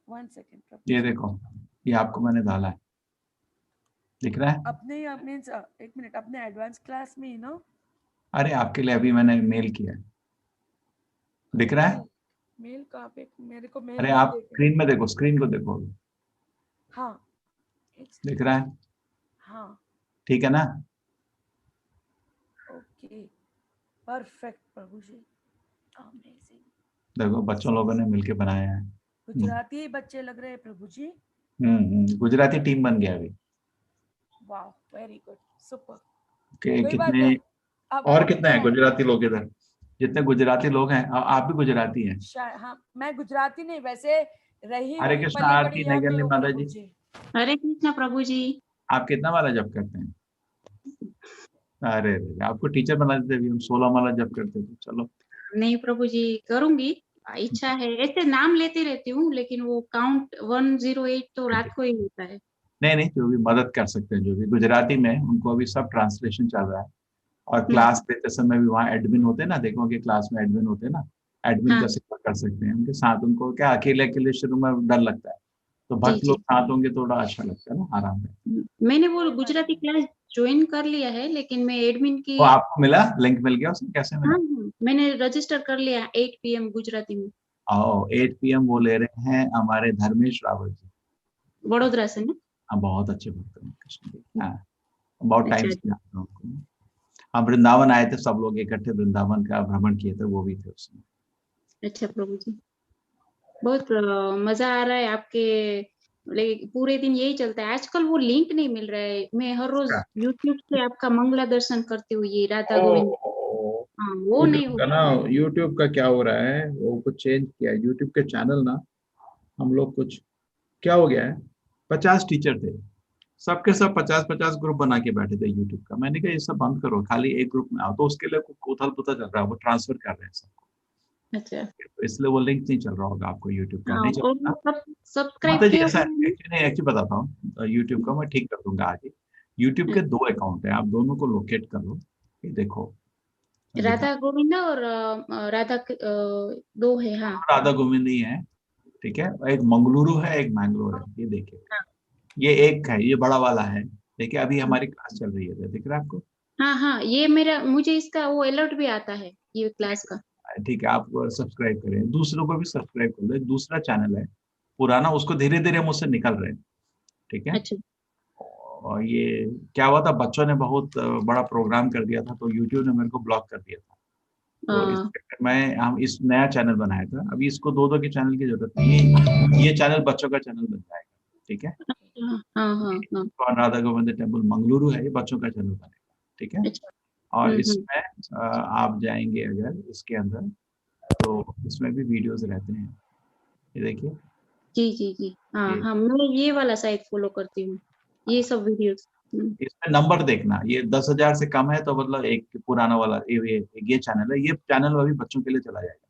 One second. ये देखो, ये आपको मैंने डाला है, दिख रहा है? अपने मीन्स एक मिनट, अपने एडवांस क्लास में ही ना? अरे आपके लिए अभी मैंने मेल किया है, दिख रहा है? मेल कहाँ पे? मेरे को मेल अरे नहीं आप देखे। स्क्रीन में देखो, स्क्रीन को देखो, हाँ, दिख रहा है? हाँ, ठीक है ना? ओके, परफेक्ट प्रभु जी, अमेजिंग। देखो, बच्चों लोगों ने मिलके बनाया है। गुजराती बच्चे लग रहे हैं प्रभु जी। गुजराती टीम बन गया अभी। वाह, वेरी गुड, सुपर। के कोई बात कितने, नहीं। अब और कितने अपने हैं गुजराती लोग इधर? जितने गुजराती लोग हैं, आप भी गुजराती हैं? हाँ, मैं गुजराती नहीं, वैसे रही हरे हुई कृष्णा, पली आरती बड़ी यहाँ पे नैगल्य हूँ माता प्रभु जी। जी। हरे कृष्णा प्रभु जी। आप कितना माला जप करते हैं? अरे आपको टीचर बना देते, अभी हम 16 माला जप करते थे। चलो, नहीं प्रभु जी, करूंगी, इच्छा है। ऐसे नाम लेती रहती हूँ, लेकिन वो काउंट 108 तो रात को ही होता है। नहीं नहीं, जो भी मदद कर सकते हैं, जो भी गुजराती में, उनको अभी सब ट्रांसलेशन चल रहा है। और हम्म, क्लास लेते समय भी वहाँ एडमिन होते हैं ना, देखो कि क्लास में एडमिन होते हैं ना, एडमिन हाँ का सेवा कर सकते हैं उनके साथ। उनको क्या, अकेले अकेले शुरू में डर लगता है, तो जी भक्त जी। लोग साथ होंगे थोड़ा अच्छा लगता है ना, आराम में। मैंने वो कोई बात गुजराती नहीं। क्लास ज्वाइन कर लिया है, लेकिन मैं एडमिन की। वो आपको मिला, लिंक मिल गया उसमें, कैसे मिला? हाँ हाँ, मैंने रजिस्टर कर लिया 8 PM गुजराती में। आओ, 8 PM वो ले रहे हैं हमारे धर्मेश रावत जी। वडोदरा से ना? हाँ, बहुत अच्छे भक्त हैं कृष्ण के। हाँ, बहुत टाइम अच्छा से जानता हूँ उनको। हम वृंदावन आए थे, सब लोग इकट्ठे वृंदावन का भ्रमण किए थे, वो भी थे उसमें। अच्छा प्रभु जी, बहुत मजा आ रहा है आपके, लेकिन पूरे दिन यही चलता है। आजकल वो लिंक नहीं मिल रहा है, मैं हर रोज यूट्यूब से आपका मंगला दर्शन करती हूँ, ये राधा गोविंद। हाँ वो नहीं यूट्यूब हो का ना, यूट्यूब का क्या हो रहा है, वो कुछ चेंज किया है यूट्यूब के चैनल ना। हम लोग कुछ क्या हो गया है, 50 टीचर थे, सबके सब 50-50 ग्रुप बना के बैठे थे यूट्यूब का। मैंने कहा ये सब बंद करो, खाली एक ग्रुप में आओ। तो उसके लिए उथल पुथल चल रहा है, वो ट्रांसफर कर रहे हैं सबको, अच्छा। तो इसलिए वो लिंक नहीं चल रहा होगा आपको यूट्यूब का, हाँ नहीं और चलता। सब सब्सक्राइब माता जी किया ऐसा हुआ है? एक्चुअली बताता हूँ, यूट्यूब का मैं ठीक कर दूंगा आज ही। यूट्यूब के 2 अकाउंट है, आप दोनों को लोकेट कर लो, ये देखो मैं दिखा। राधा गोविंद और दो है हाँ। राधा गोविंद ही है, ठीक है, एक मंगलुरु है, एक मैंगलोर है, ये देखिए। ये एक है, ये बड़ा वाला है, देखिए अभी हमारी क्लास चल रही है, दिख रहा है आपको? हाँ हाँ, ये मेरा, मुझे इसका वो अलर्ट भी आता है ये क्लास का। ठीक है, आप सब्सक्राइब करें, दूसरों को भी सब्सक्राइब कर लो। एक दूसरा चैनल है पुराना, उसको धीरे धीरे मुझसे निकल रहे हैं, ठीक है। अच्छा। और ये क्या हुआ था, बच्चों ने बहुत बड़ा प्रोग्राम कर दिया था, तो यूट्यूब ने मेरे को ब्लॉक कर दिया था। तो इस चक्कर में हम इस नया चैनल बनाया था। अभी इसको 2-2 के चैनल की जरूरत नहीं है, ये चैनल बच्चों का चैनल बन जाएगा, ठीक है। हाँ हाँ हाँ। राधा गोविंद टेम्पल मंगलुरु है, ये बच्चों का चैनल बनेगा, ठीक है। अच्छा। और इसमें आप जाएंगे अगर इसके अंदर, तो इसमें भी वीडियोस रहते हैं, ये देखिए। जी जी जी हाँ ये हाँ, मैं ये वाला साइट फॉलो करती हूँ, ये सब वीडियोस। इसमें नंबर देखना, ये 10,000 से कम है तो मतलब एक पुराना वाला ये चैनल है। ये चैनल अभी बच्चों के लिए चला जाएगा,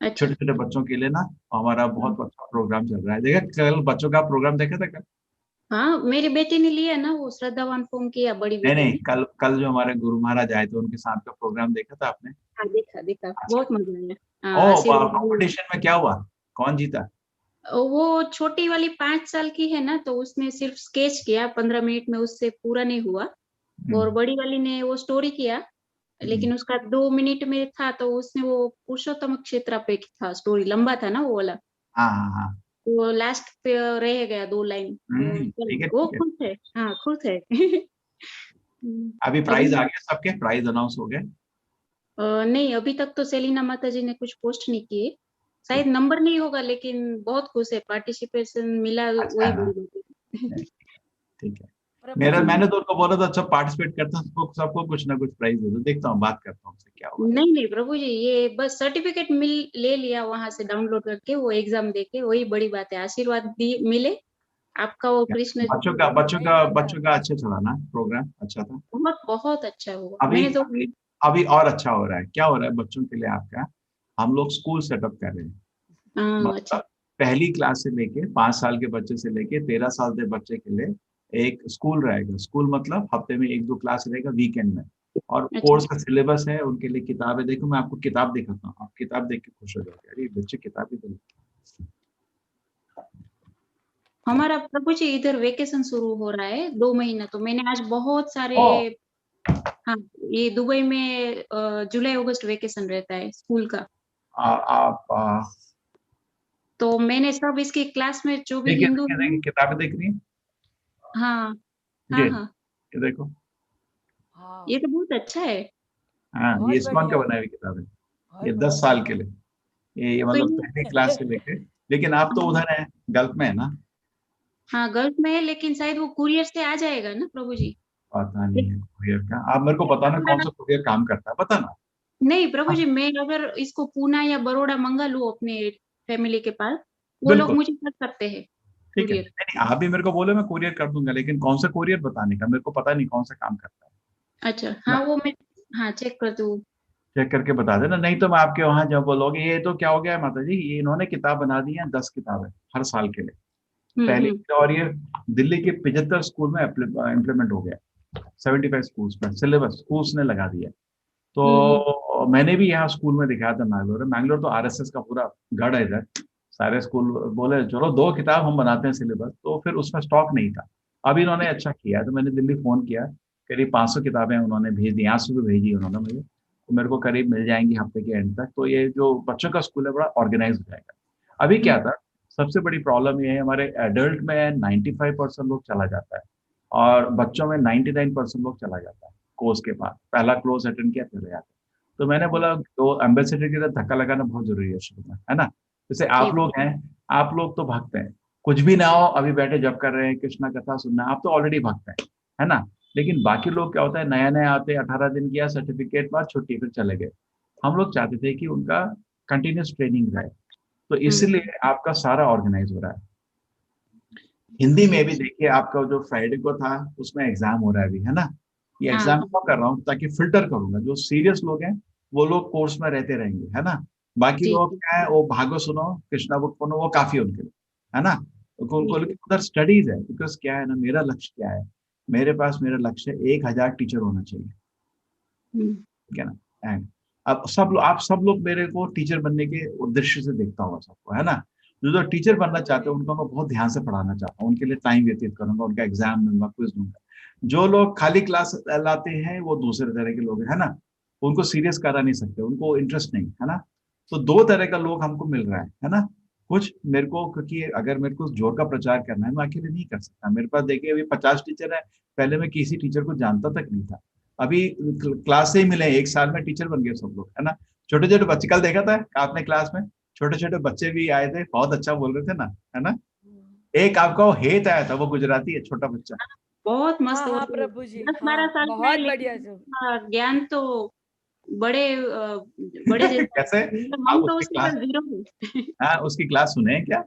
अच्छा। छोटे छोटे बच्चों के लिए ना। हमारा बहुत अच्छा प्रोग्राम चल रहा है। देखा कल बच्चों का प्रोग्राम देखा था कल? हाँ मेरी बेटी ने लिया ना, वो श्रद्धावान फॉर्म किया, बड़ी नहीं बेटी नहीं, ने। कल कल जो हमारे गुरु महाराज आए थे, उनके साथ का प्रोग्राम देखा था आपने? हाँ देखा देखा, अच्छा। बहुत मजा आया। हाँ ओ, आशीर्वाद लिया। कंपटीशन में क्या हुआ, कौन जीता? वो छोटी वाली 5 साल की है ना, तो उसने सिर्फ स्केच किया 15 मिनट में, उससे पूरा नहीं हुआ। और बड़ी वाली ने वो स्टोरी किया, लेकिन उसका 2 मिनट में था, तो उसने वो पुरुषोत्तम क्षेत्र पे था, स्टोरी लंबा था ना वो वाला, हाँ हाँ हाँ। वो लास्ट पे रह गया 2 लाइन। ठीक है वो ठीक है। खुश है, हाँ खुश है। अभी अभी प्राइज आ गया, सबके प्राइज अनाउंस हो गए? नहीं, अभी तक तो सेलिना माता जी ने कुछ पोस्ट नहीं किए, शायद नंबर नहीं होगा, लेकिन बहुत खुश है, पार्टिसिपेशन मिला, अच्छा वही है, बड़ी बात है। ठीक है। प्रभु जी, मैंने तो उनको बोला था, अच्छा पार्टिसिपेट करता हूँ, सबको कुछ ना कुछ प्राइज दे दो। देखता हूँ, बात करता हूँ उनसे क्या हुआ। नहीं नहीं प्रभु जी, ये बस सर्टिफिकेट ले लिया वहां से डाउनलोड करके, वो एग्जाम देके, वही बड़ी बात है, आशीर्वाद मिले आपका, वो कृष्ण जी का। बच्चों का अच्छा चला ना प्रोग्राम, अच्छा था। बहुत बहुत अच्छा हुआ, अभी मैंने तो। अभी अभी और अच्छा हो रहा है, क्या हो रहा है बच्चों के लिए आपका, हम लोग स्कूल सेटअप कर रहे हैं। हाँ अच्छा। मतलब पहली क्लास से लेके 5 साल के बच्चे से लेके 13 साल के बच्चे के लिए एक स्कूल रहेगा। स्कूल मतलब हफ्ते में 1-2 क्लास रहेगा वीकेंड में, और अच्छा कोर्स का सिलेबस है उनके लिए। किताबें देखो, मैं आपको किताब दिखाता हूँ, आप किताब देख के खुश हो जाओगे, अरे बच्चे किताब ही तो। हमारा प्रभु जी इधर वेकेशन शुरू हो रहा है 2 महीना, तो मैंने आज बहुत सारे। ओ, हाँ, ये दुबई में जुलाई अगस्त वेकेशन रहता है स्कूल का, आप तो मैंने सब इसकी क्लास में जो भी देखिए हिंदू देखिए देखिए, हैं। किताबें देख रही हैं? हाँ हाँ हाँ, ये देखो। हाँ ये तो बहुत अच्छा है। हाँ, ये बहुत इस्कॉन का बढ़िया, बनाई हुई किताब है। बहुत ये 10 बढ़िया। साल के लिए, ये तो मतलब ये पहली क्लास से लेके। लेकिन आप तो उधर है, गल्फ में है ना? हाँ गल्फ में है, लेकिन शायद वो कुरियर से आ जाएगा ना प्रभु जी। पता नहीं है कुरियर का, आप मेरे को बताना कौन सा कुरियर काम करता है, पता ना। नहीं प्रभु हाँ, जी, मैं अगर इसको पूना या बड़ौदा मंगा लूँ अपने फैमिली के पास, वो लोग बिल्कुल मुझे कर सकते हैं ठीक है। कुरियर। नहीं नहीं, आप भी मेरे को बोले, मैं कुरियर कर दूंगा, लेकिन कौन सा कुरियर बताने का, मेरे को पता नहीं कौन सा काम करता अच्छा है हाँ, ना। वो मैं हाँ चेक कर दूँ। चेक करके बता देना, नहीं तो मैं आपके वहां जब बोलोगे ये तो क्या हो गया है माता जी, ये इन्होंने किताब बना दी है, 10 किताबें हर साल के लिए पहले। हम्म। और ये दिल्ली के 75 स्कूल में इम्प्लीमेंट हो गया, 75 स्कूल्स में सिलेबस स्कूल्स ने लगा दिया। हम्म। तो मैंने भी यहाँ स्कूल में दिखाया था मैंगलोर। मैंगलोर तो आरएसएस का पूरा गढ़ है इधर। सारे स्कूल बोले चलो 2 किताब हम बनाते हैं सिलेबस, तो फिर उसमें स्टॉक नहीं था। अब इन्होंने अच्छा किया है, तो मैंने दिल्ली फोन किया, करीब 500 किताबें उन्होंने भेज दी, यहाँ से भी भेजी उन्होंने मुझे, तो मेरे को करीब मिल जाएंगी हफ्ते के एंड तक। तो ये जो बच्चों का स्कूल है बड़ा ऑर्गेनाइज हो जाएगा। अभी क्या था, सबसे बड़ी प्रॉब्लम ये है, हमारे एडल्ट में 95% लोग चला जाता है और बच्चों में 99% लोग चला जाता है कोर्स के बाद। पहला क्लोज अटेंड किया चले जाते हैं। तो मैंने बोला तो एम्बेसडर की तरह धक्का लगाना बहुत जरूरी है शुरू में, है ना। जैसे आप लोग हैं, आप लोग तो भागते हैं, कुछ भी ना हो अभी बैठे जब कर रहे हैं कृष्णा कथा सुनना, आप तो ऑलरेडी भागते है ना। लेकिन बाकी लोग क्या होता है, नया नया आते हैं, 18 दिन किया, सर्टिफिकेट बाद छुट्टी, फिर चले गए। हम लोग चाहते थे कि उनका कंटिन्यूस ट्रेनिंग रहे, तो इसलिए आपका सारा ऑर्गेनाइज हो रहा है। हिंदी में भी देखिए, आपका जो फ्राइडे को था उसमें एग्जाम हो रहा है अभी, है ना। ये एग्जाम क्यों कर रहा हूँ, ताकि फिल्टर करूंगा, जो सीरियस लोग हैं वो लोग कोर्स में रहते रहेंगे, है ना। बाकी लोग क्या है, वो भागो सुनो कृष्णा बुक पढ़ो, वो काफी उनके लिए, है ना। उनको उधर स्टडीज है, बिकॉज क्या है ना, मेरा लक्ष्य क्या है, मेरे पास मेरा लक्ष्य 1000 टीचर होना चाहिए, ठीक है ना। एंड अब आप सब लोग मेरे को टीचर बनने के उद्देश्य से देखता हूँ सबको, है ना। जो टीचर बनना चाहते हैं उनको मैं बहुत ध्यान से पढ़ाना चाहता हूँ, उनके लिए टाइम व्यतीत करूंगा, उनका एग्जाम दूंगा, क्विज दूंगा। जो लोग खाली क्लास लाते हैं वो दूसरे तरह के लोग हैं, है ना। उनको सीरियस करा नहीं सकते, उनको इंटरेस्ट नहीं, है ना। तो 2 तरह का लोग हमको मिल रहा है ना। कुछ मेरे को, क्योंकि अगर मेरे को जोर का प्रचार करना है मैं अकेले नहीं कर सकता। मेरे पास देखिए अभी 50 टीचर है, पहले मैं किसी टीचर को जानता तक नहीं था, अभी क्लास से ही मिले, 1 साल में टीचर बन गए सब लोग, है ना। छोटे छोटे बच्चे, कल देखा था आपने क्लास में, छोटे छोटे बच्चे भी आए थे, बहुत अच्छा बोल रहे थे ना, है ना। एक आपका वो हेत आया था, वो गुजराती है, छोटा बच्चा, बहुत मस्त। हाँ, हाँ, प्रभु जी, 10-12 साल का है, बहुत लेकिन बढ़िया जो उसका ज्ञान तो बड़े बड़े जैसे कैसे आप हम तो उसकी उसके क्लास, पास जीरो है। हाँ उसकी क्लास सुने हैं क्या?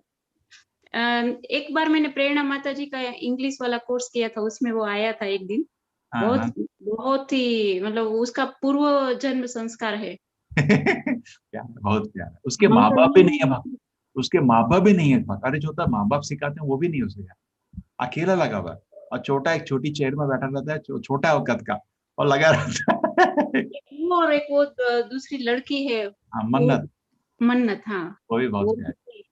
एक बार मैंने प्रेरणा माता जी का इंग्लिश वाला कोर्स किया था, उसमें वो आया था एक दिन। हाँ, बहुत हाँ। बहुत ही मतलब उसका पूर्व जन्म संस्कार है। प्यार, बहुत प्यार है। उसके हम माँ तो बाप भी नहीं है नहीं, उसके माँ बाप भी नहीं है भक्त। अरे जो होता है माँ बाप सिखाते हैं वो भी नहीं उसे, अकेला लगा हुआ है। और छोटा एक छोटी चेयर में बैठा रहता है, छोटा है कद का, और लगा रहता है। वो और एक वो दूसरी लड़की है, हाँ, वो मन्नत, मन्नत, हाँ। वो भी बहुत वो प्यारी।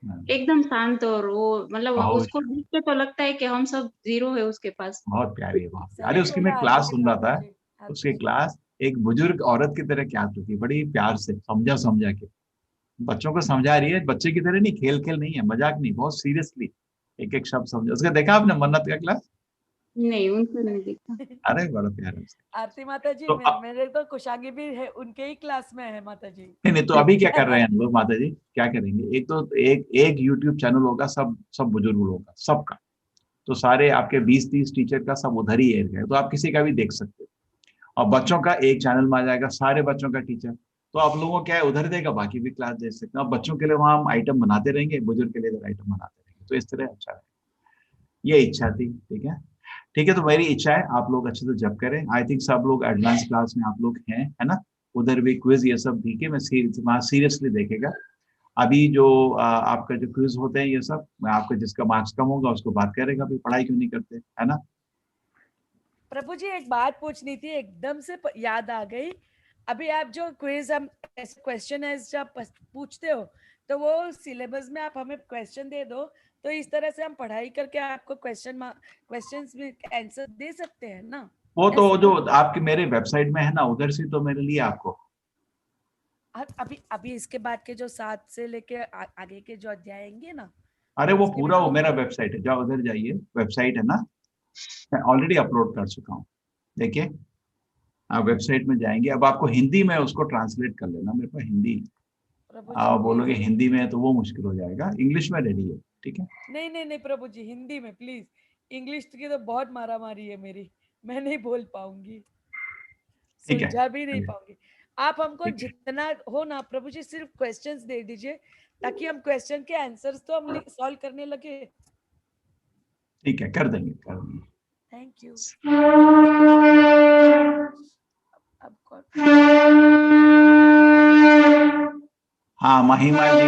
हाँ, एकदम शांत, और वो मतलब बहुत उसको देख के तो लगता है कि हम सब जीरो है उसके पास। बहुत प्यारी है, बहुत प्यारी। अरे सही उसकी मैं बोला क्लास आरती सुन रहा था, माता जी, आरती उसकी जी। क्लास एक बुजुर्ग औरत की तरह क्या होती, बड़ी प्यार से समझा समझा के बच्चों को समझा रही है, बच्चे की तरह नहीं, खेल खेल नहीं है, मजाक नहीं, बहुत सीरियसली एक एक शब्द समझा। उसका देखा आपने मन्नत का क्लास? नहीं, उनको नहीं देखा। अरे बड़ा प्यारा है उसका। आरती माता जी, तो अब मेरे तो कुशांगी भी है, उनके ही क्लास में है माता जी। नहीं नहीं, तो अभी क्या कर रहे हैं हम लोग माता जी, क्या करेंगे, एक तो एक यूट्यूब चैनल होगा सब बुजुर्ग लोगों का, सबका। तो सारे आपके 20-30 टीचर का सब उधर ही एरिया है, तो आप किसी का भी देख सकते हो। और बच्चों का एक चैनल में आ जाएगा, सारे बच्चों का टीचर, तो आप लोगों को क्या है, उधर देगा, बाकी भी क्लास दे सकते हैं। और बच्चों के लिए वहाँ हम आइटम बनाते रहेंगे, बुजुर्ग के लिए इधर आइटम बनाते रहेंगे, तो इस तरह अच्छा है। ये इच्छा थी, ठीक है। ठीक है, तो मेरी इच्छा है आप लोग अच्छे से जब करें। आई थिंक सब लोग एडवांस क्लास में आप लोग हैं, है ना। उधर भी क्विज ये सब ठीक है, मैं सीरियसली देखेगा। अभी जो आपका जो क्विज होते हैं ये सब, मैं आपका जिसका मार्क्स कम होगा उसको बात करेगा, अभी पढ़ाई क्यों नहीं करते, है ना। प्रभु जी, एक बात पूछनी थी, एकदम से याद आ गई। अभी आप जो क्विज, हम ऐसे क्वेश्चन है जब पूछते हो, तो वो सिलेबस में आप हमें क्वेश्चन दे दो, तो इस तरह से हम पढ़ाई करके आपको क्वेश्चंस में आंसर दे सकते हैं ना। वो तो ऐसे जो आपके मेरे वेबसाइट में है ना, उधर से तो मेरे लिए आपको अभी अभी इसके बाद के जो 7 से लेके आगे के जो अध्याय आएंगे ना, अरे तो वो उसके पूरा लिए वो मेरा वेबसाइट है, जाओ उधर जाइए, वेबसाइट है ना, मैं ऑलरेडी अपलोड कर चुका हूँ। देखिए आप वेबसाइट में जाएंगे, अब आपको हिंदी में उसको ट्रांसलेट कर लेना, मेरे पास हिंदी, प्रभु जी आप प्लीज। बोलोगे हिंदी में तो वो मुश्किल हो जाएगा, इंग्लिश में रेडी है, ठीक है। नहीं नहीं नहीं प्रभु जी, हिंदी में प्लीज। इंग्लिश की तो बहुत मारा मारी है मेरी, मैं नहीं बोल पाऊंगी, ठीक है, सुलझा भी नहीं चलिए, पाऊंगी। आप हमको ठीक है, जितना हो ना प्रभु जी, सिर्फ क्वेश्चंस दे दीजिए, ताकि हम क्वेश्चन के आंसर्स तो हम सॉल्व करने लगे। ठीक है, कर देंगे, कर देंगे। Thank you. अब कौन? हाँ महिमा जी,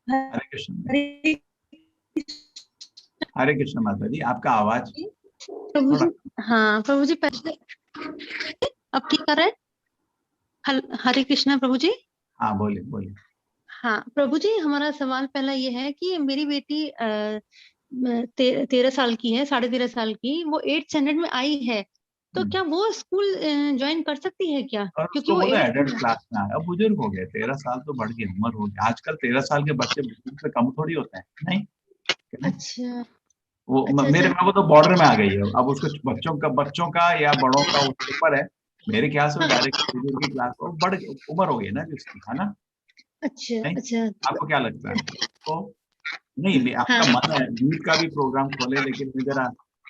हरे कृष्ण, हरे कृष्ण माता जी, आपका आवाज प्रभु जी, थोड़ा, हाँ प्रभु जी, पहले अब ठीक कर रहे हैं? हरे कृष्णा प्रभु जी। हाँ बोलिए बोलिए। हाँ प्रभु जी, हमारा सवाल पहला ये है कि मेरी बेटी 13 साल की है, 13.5 साल की, वो 8th स्टैंडर्ड में आई है, तो क्या वो स्कूल ज्वाइन कर सकती है क्या? और क्योंकि उसको वो बोला 8th एडल्ट में। क्लास में आया, बुजुर्ग हो गए, 13 साल तो बढ़ गई उम्र हो गई। आजकल 13 साल के बच्चे बुजुर्ग से कम थोड़ी होते हैं, नहीं क्या नहीं? अच्छा वो अच्छा मेरे अच्छा। में वो तो बॉर्डर में आ गई है। अब उसको बच्चों का या बड़ों का ऊपर है। मेरे ख्याल से वो हाँ डायरेक्ट बुजुर्ग की क्लास और बड़ उम्र हो गई ना जिसकी, है ना? अच्छा नहीं, अच्छा। आपको क्या लगता है? तो नहीं, हाँ आपका मन है यूथ का भी प्रोग्राम खोले, लेकिन मैं जरा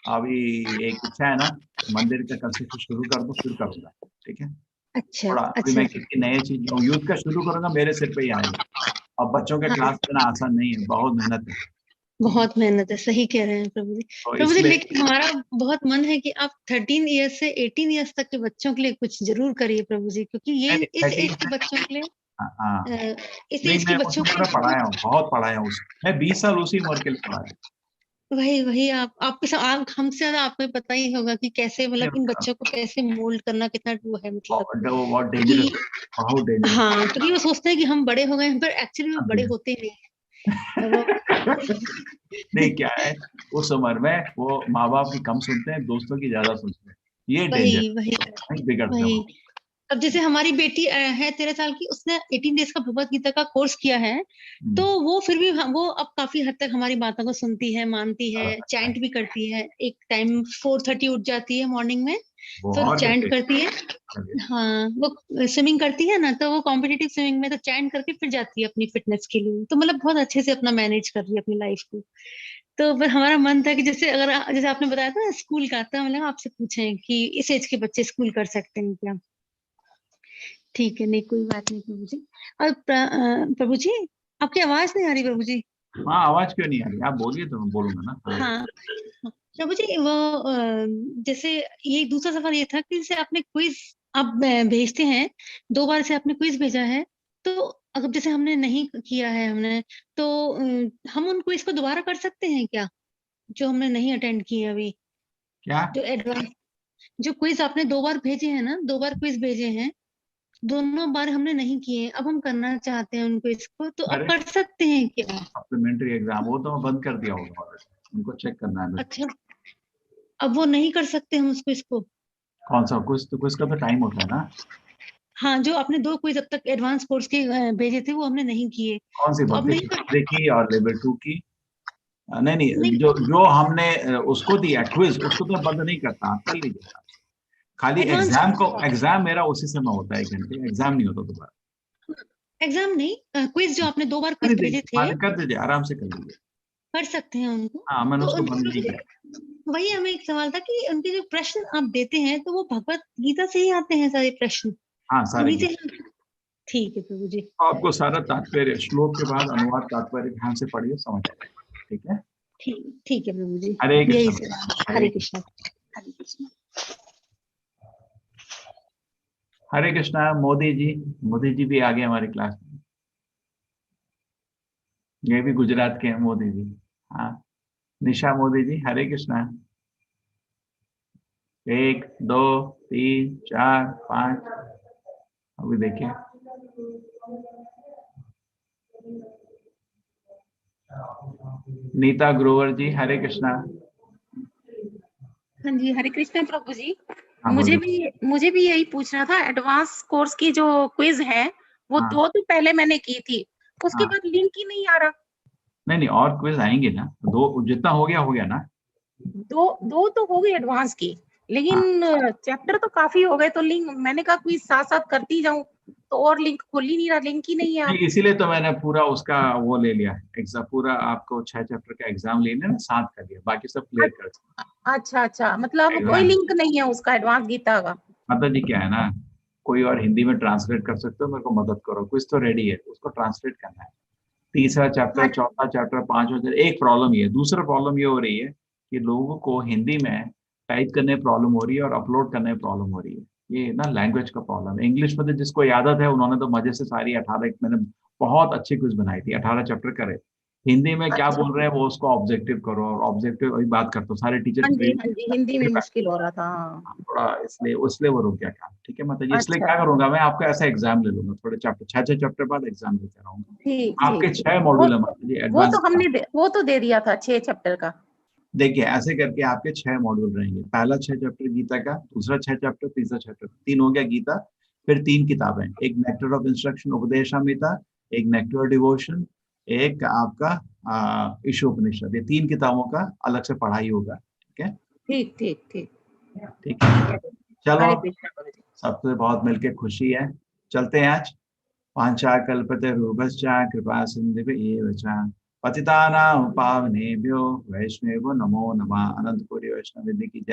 अभी एक इच्छा है ना, मंदिर का कल से शुरू कर दूं, फिर करूंगा। ठीक है, अच्छा थोड़ा अभी अच्छा। मैं किसी नए चीज यूथ का शुरू करूंगा, मेरे सिर पे ही आएगा। अब बच्चों के हाँ क्लास लेना आसान नहीं है, बहुत मेहनत है। बहुत मेहनत है, सही कह रहे हैं प्रभु जी। तो प्रभु जी इसलिए लेकिन हमारा बहुत मन है कि आप 13 ईयर्स से 18 ईयर्स तक के बच्चों के लिए कुछ जरूर करिए प्रभु जी, क्योंकि ये इस एज 13 के बच्चों के लिए हाँ, इस नहीं एज के मैं उस बच्चों उम्र के में लिए पढ़ाया हूँ, बहुत पढ़ाया हूँ उस, मैं 20 साल उसी उम्र के लिए पढ़ाया। वही वही आपके साथ आप हमसे ज्यादा आपको भी पता ही होगा कि कैसे मतलब इन बच्चों को कैसे मोल्ड करना कितना वो है मतलब बहुत डेंजरस, कि बहुत डेंजरस। हाँ, क्योंकि वो सोचते हैं कि हम बड़े हो गए हैं, पर एक्चुअली वो बड़े होते नहीं हैं। वो नहीं क्या है, उस उम्र में वो माँ बाप की कम सुनते हैं, दोस्तों की ज्यादा सुनते हैं, ये डेंजर वही वही नहीं, बिगड़ते वही। हो। अब जैसे हमारी बेटी है 13 साल की, उसने 18 डेज का भगवत गीता का कोर्स किया है, तो वो फिर भी वो अब काफी हद तक हमारी बातों को सुनती है, मानती है, चैंट भी करती है। एक टाइम 4:30 उठ जाती है मॉर्निंग में, वो फिर और चैंट क्या करती है। हाँ वो स्विमिंग करती है ना, तो वो कॉम्पिटिटिव स्विमिंग में तो चैंट करके फिर जाती है अपनी फिटनेस के लिए, तो मतलब बहुत अच्छे से अपना मैनेज कर रही है अपनी लाइफ को। तो फिर हमारा मन था कि जैसे जैसे आपने बताया था ना स्कूल का, तो हम आपसे पूछें कि इस एज के बच्चे स्कूल कर सकते हैं क्या? ठीक है, नहीं कोई बात नहीं प्रभु जी। और प्रभु जी आपकी आवाज नहीं आ रही प्रभु जी। हाँ, आवाज क्यों नहीं आ रही? आप बोलिए तो मैं बोलूंगा ना। हाँ, हाँ प्रभु जी वो जैसे ये दूसरा सवाल ये था कि जैसे आपने क्विज आप भेजते हैं, 2 बार से आपने क्विज भेजा है, तो अगर जैसे हमने नहीं किया है हमने, तो हम उन क्विज को दोबारा कर सकते हैं क्या, जो हमने नहीं अटेंड किए अभी? क्या? जो एडवांस जो क्विज आपने 2 बार भेजे हैं ना, 2 बार क्विज भेजे हैं, दोनों बार हमने नहीं किए, अब हम करना चाहते हैं उनको इसको, तो अब अरे कर सकते हैं क्या? सप्लीमेंट्री एग्जाम वो तो मैं बंद कर दिया होगा ऑलरेडी, उनको चेक करना है मेरे को। अच्छा, अब वो नहीं कर सकते हम उसको इसको? कौन सा कुछ तो, कुछ का तो टाइम होता है ना। हाँ, जो आपने 2 क्विज अब तक एडवांस कोर्स के भेजे थे वो हमने नहीं किए, कौन सी तो अब बोलते नहीं हैं, कर। लेवल 3 की और लेवल 2 की? नहीं नहीं, नहीं जो जो हमने उसको दिया क्विज, उसको तो मैं बंद नहीं करता, आप कर लीजिएगा। खाली एडवांस एग्जाम को, एग्जाम मेरा उसी समय होता है, 1 घंटे एग्जाम नहीं होता दोबारा। एग्जाम नहीं, क्विज जो आपने 2 बार कर क्विज भेजे दीजिए, थे, हाँ कर दीजिए, आराम से कर लीजिए। कर सकते हैं उनको? हाँ, मैंने तो उसको उनके बंद नहीं प्रभु किया। जी, वही हमें एक सवाल था कि उनके जो प्रश्न आप देते हैं, तो वो भगवत गीता से ही आते हैं सारे प्रश्न, हाँ, सारे उन्हीं से? गीत। ठीक है प्रभु जी। आपको सारा तात्पर्य श्लोक के बाद अनुवाद तात्पर्य ध्यान से पढ़िए, समझ आ जाएगा। ठीक है, ठीक ठीक है प्रभु जी, हरे यही कृष्ण। सवाल। हरे हरे कृष्ण। कृष्ण। हरे कृष्ण। हरे कृष्णा। मोदी जी, मोदी जी भी आ गए हमारी क्लास में, ये भी गुजरात के हैं मोदी जी। हाँ, निशा मोदी जी, हरे कृष्णा। 1 2 3 4 5, अभी देखिए। नीता ग्रोवर जी, हरे कृष्णा। हाँ जी, हरे कृष्ण प्रभु जी। हाँ मुझे बोलिए। भी यही पूछना था, एडवांस कोर्स की जो क्विज है वो हाँ 2 तो पहले मैंने की थी, उसके हाँ, बाद लिंक ही नहीं आ रहा। नहीं नहीं, और क्विज आएंगे ना, 2 जितना हो गया ना। 2 तो हो गई एडवांस की, हाँ, लेकिन चैप्टर तो काफी हो गए, तो लिंक मैंने कहा क्विज साथ साथ करती जाऊं, तो और लिंक खुल ही नहीं रहा, लिंक ही नहीं है आप। नहीं इसीलिए तो मैंने पूरा उसका वो ले लिया एग्जाम, पूरा आपको 6 चैप्टर का एग्जाम लेने ना, 7 कर लिया, बाकी सब क्लियर कर अच्छा अच्छा, मतलब कोई एग्जाम। लिंक नहीं है उसका एडवांस गीता का? माता जी क्या है ना, कोई और हिंदी में ट्रांसलेट कर सकते हो, मेरे को मदद करो, कुछ तो रेडी है, उसको ट्रांसलेट करना है। तीसरा चैप्टर, चौथा चैप्टर, 5वां चैप्टर। एक प्रॉब्लम ये है, दूसरा प्रॉब्लम ये हो रही है कि लोगों को हिंदी में टाइप करने में प्रॉब्लम हो रही है और अपलोड करने में प्रॉब्लम हो रही है। ये ना लैंग्वेज का प्रॉब्लम है। इंग्लिश में तो जिसको आदत है उन्होंने तो मजे से सारी 18, मैंने बहुत अच्छी क्विज बनाई थी, 18 चैप्टर करे। हिंदी में क्या अच्छा, बोल रहे हैं वो उसको ऑब्जेक्टिव करो, और ऑब्जेक्टिव वही बात करते हो, सारे टीचर हाँ जी, हिंदी में मुश्किल हो रहा था। हाँ। थोड़ा, इसलिए वो रुक गया काम। ठीक है मतलब, इसलिए अच्छा, क्या करूंगा मैं, आपका ऐसा एग्जाम ले लूंगा, थोड़े चैप्टर, 6 चैप्टर बाद एग्जाम लेते रहूंगा। ठीक आपके ठीक ठीक। 6 वो मॉड्यूल है मतलब जी वो एडवांस। तो हमने वो तो दे दिया था 6 चैप्टर का। देखिए ऐसे करके आपके 6 मॉड्यूल रहेंगे। पहला 6 चैप्टर गीता का, दूसरा 6 चैप्टर, तीसरा चैप्टर, 3 हो गया गीता। फिर 3 किताबें, एक नेक्टर ऑफ इंस्ट्रक्शन उपदेशामृता, एक नेक्टर डिवोशन, एक आपका ईशोपनिषद। ये 3 किताबों का अलग से पढ़ाई होगा। ठीक है, ठीक ठीक ठीक ठीक है। चलो, हरे कृष्णा गुरुजी। सबसे बहुत मिलके खुशी है। चलते हैं आज। वाञ्छा कल्पतरुभ्यश्च कृपा सिन्धुभ्येव च पतितानां पावनेभ्यो वैष्णवेभ्यो नमो नमः। अनंत कोटि वैष्णव वृंद की जय।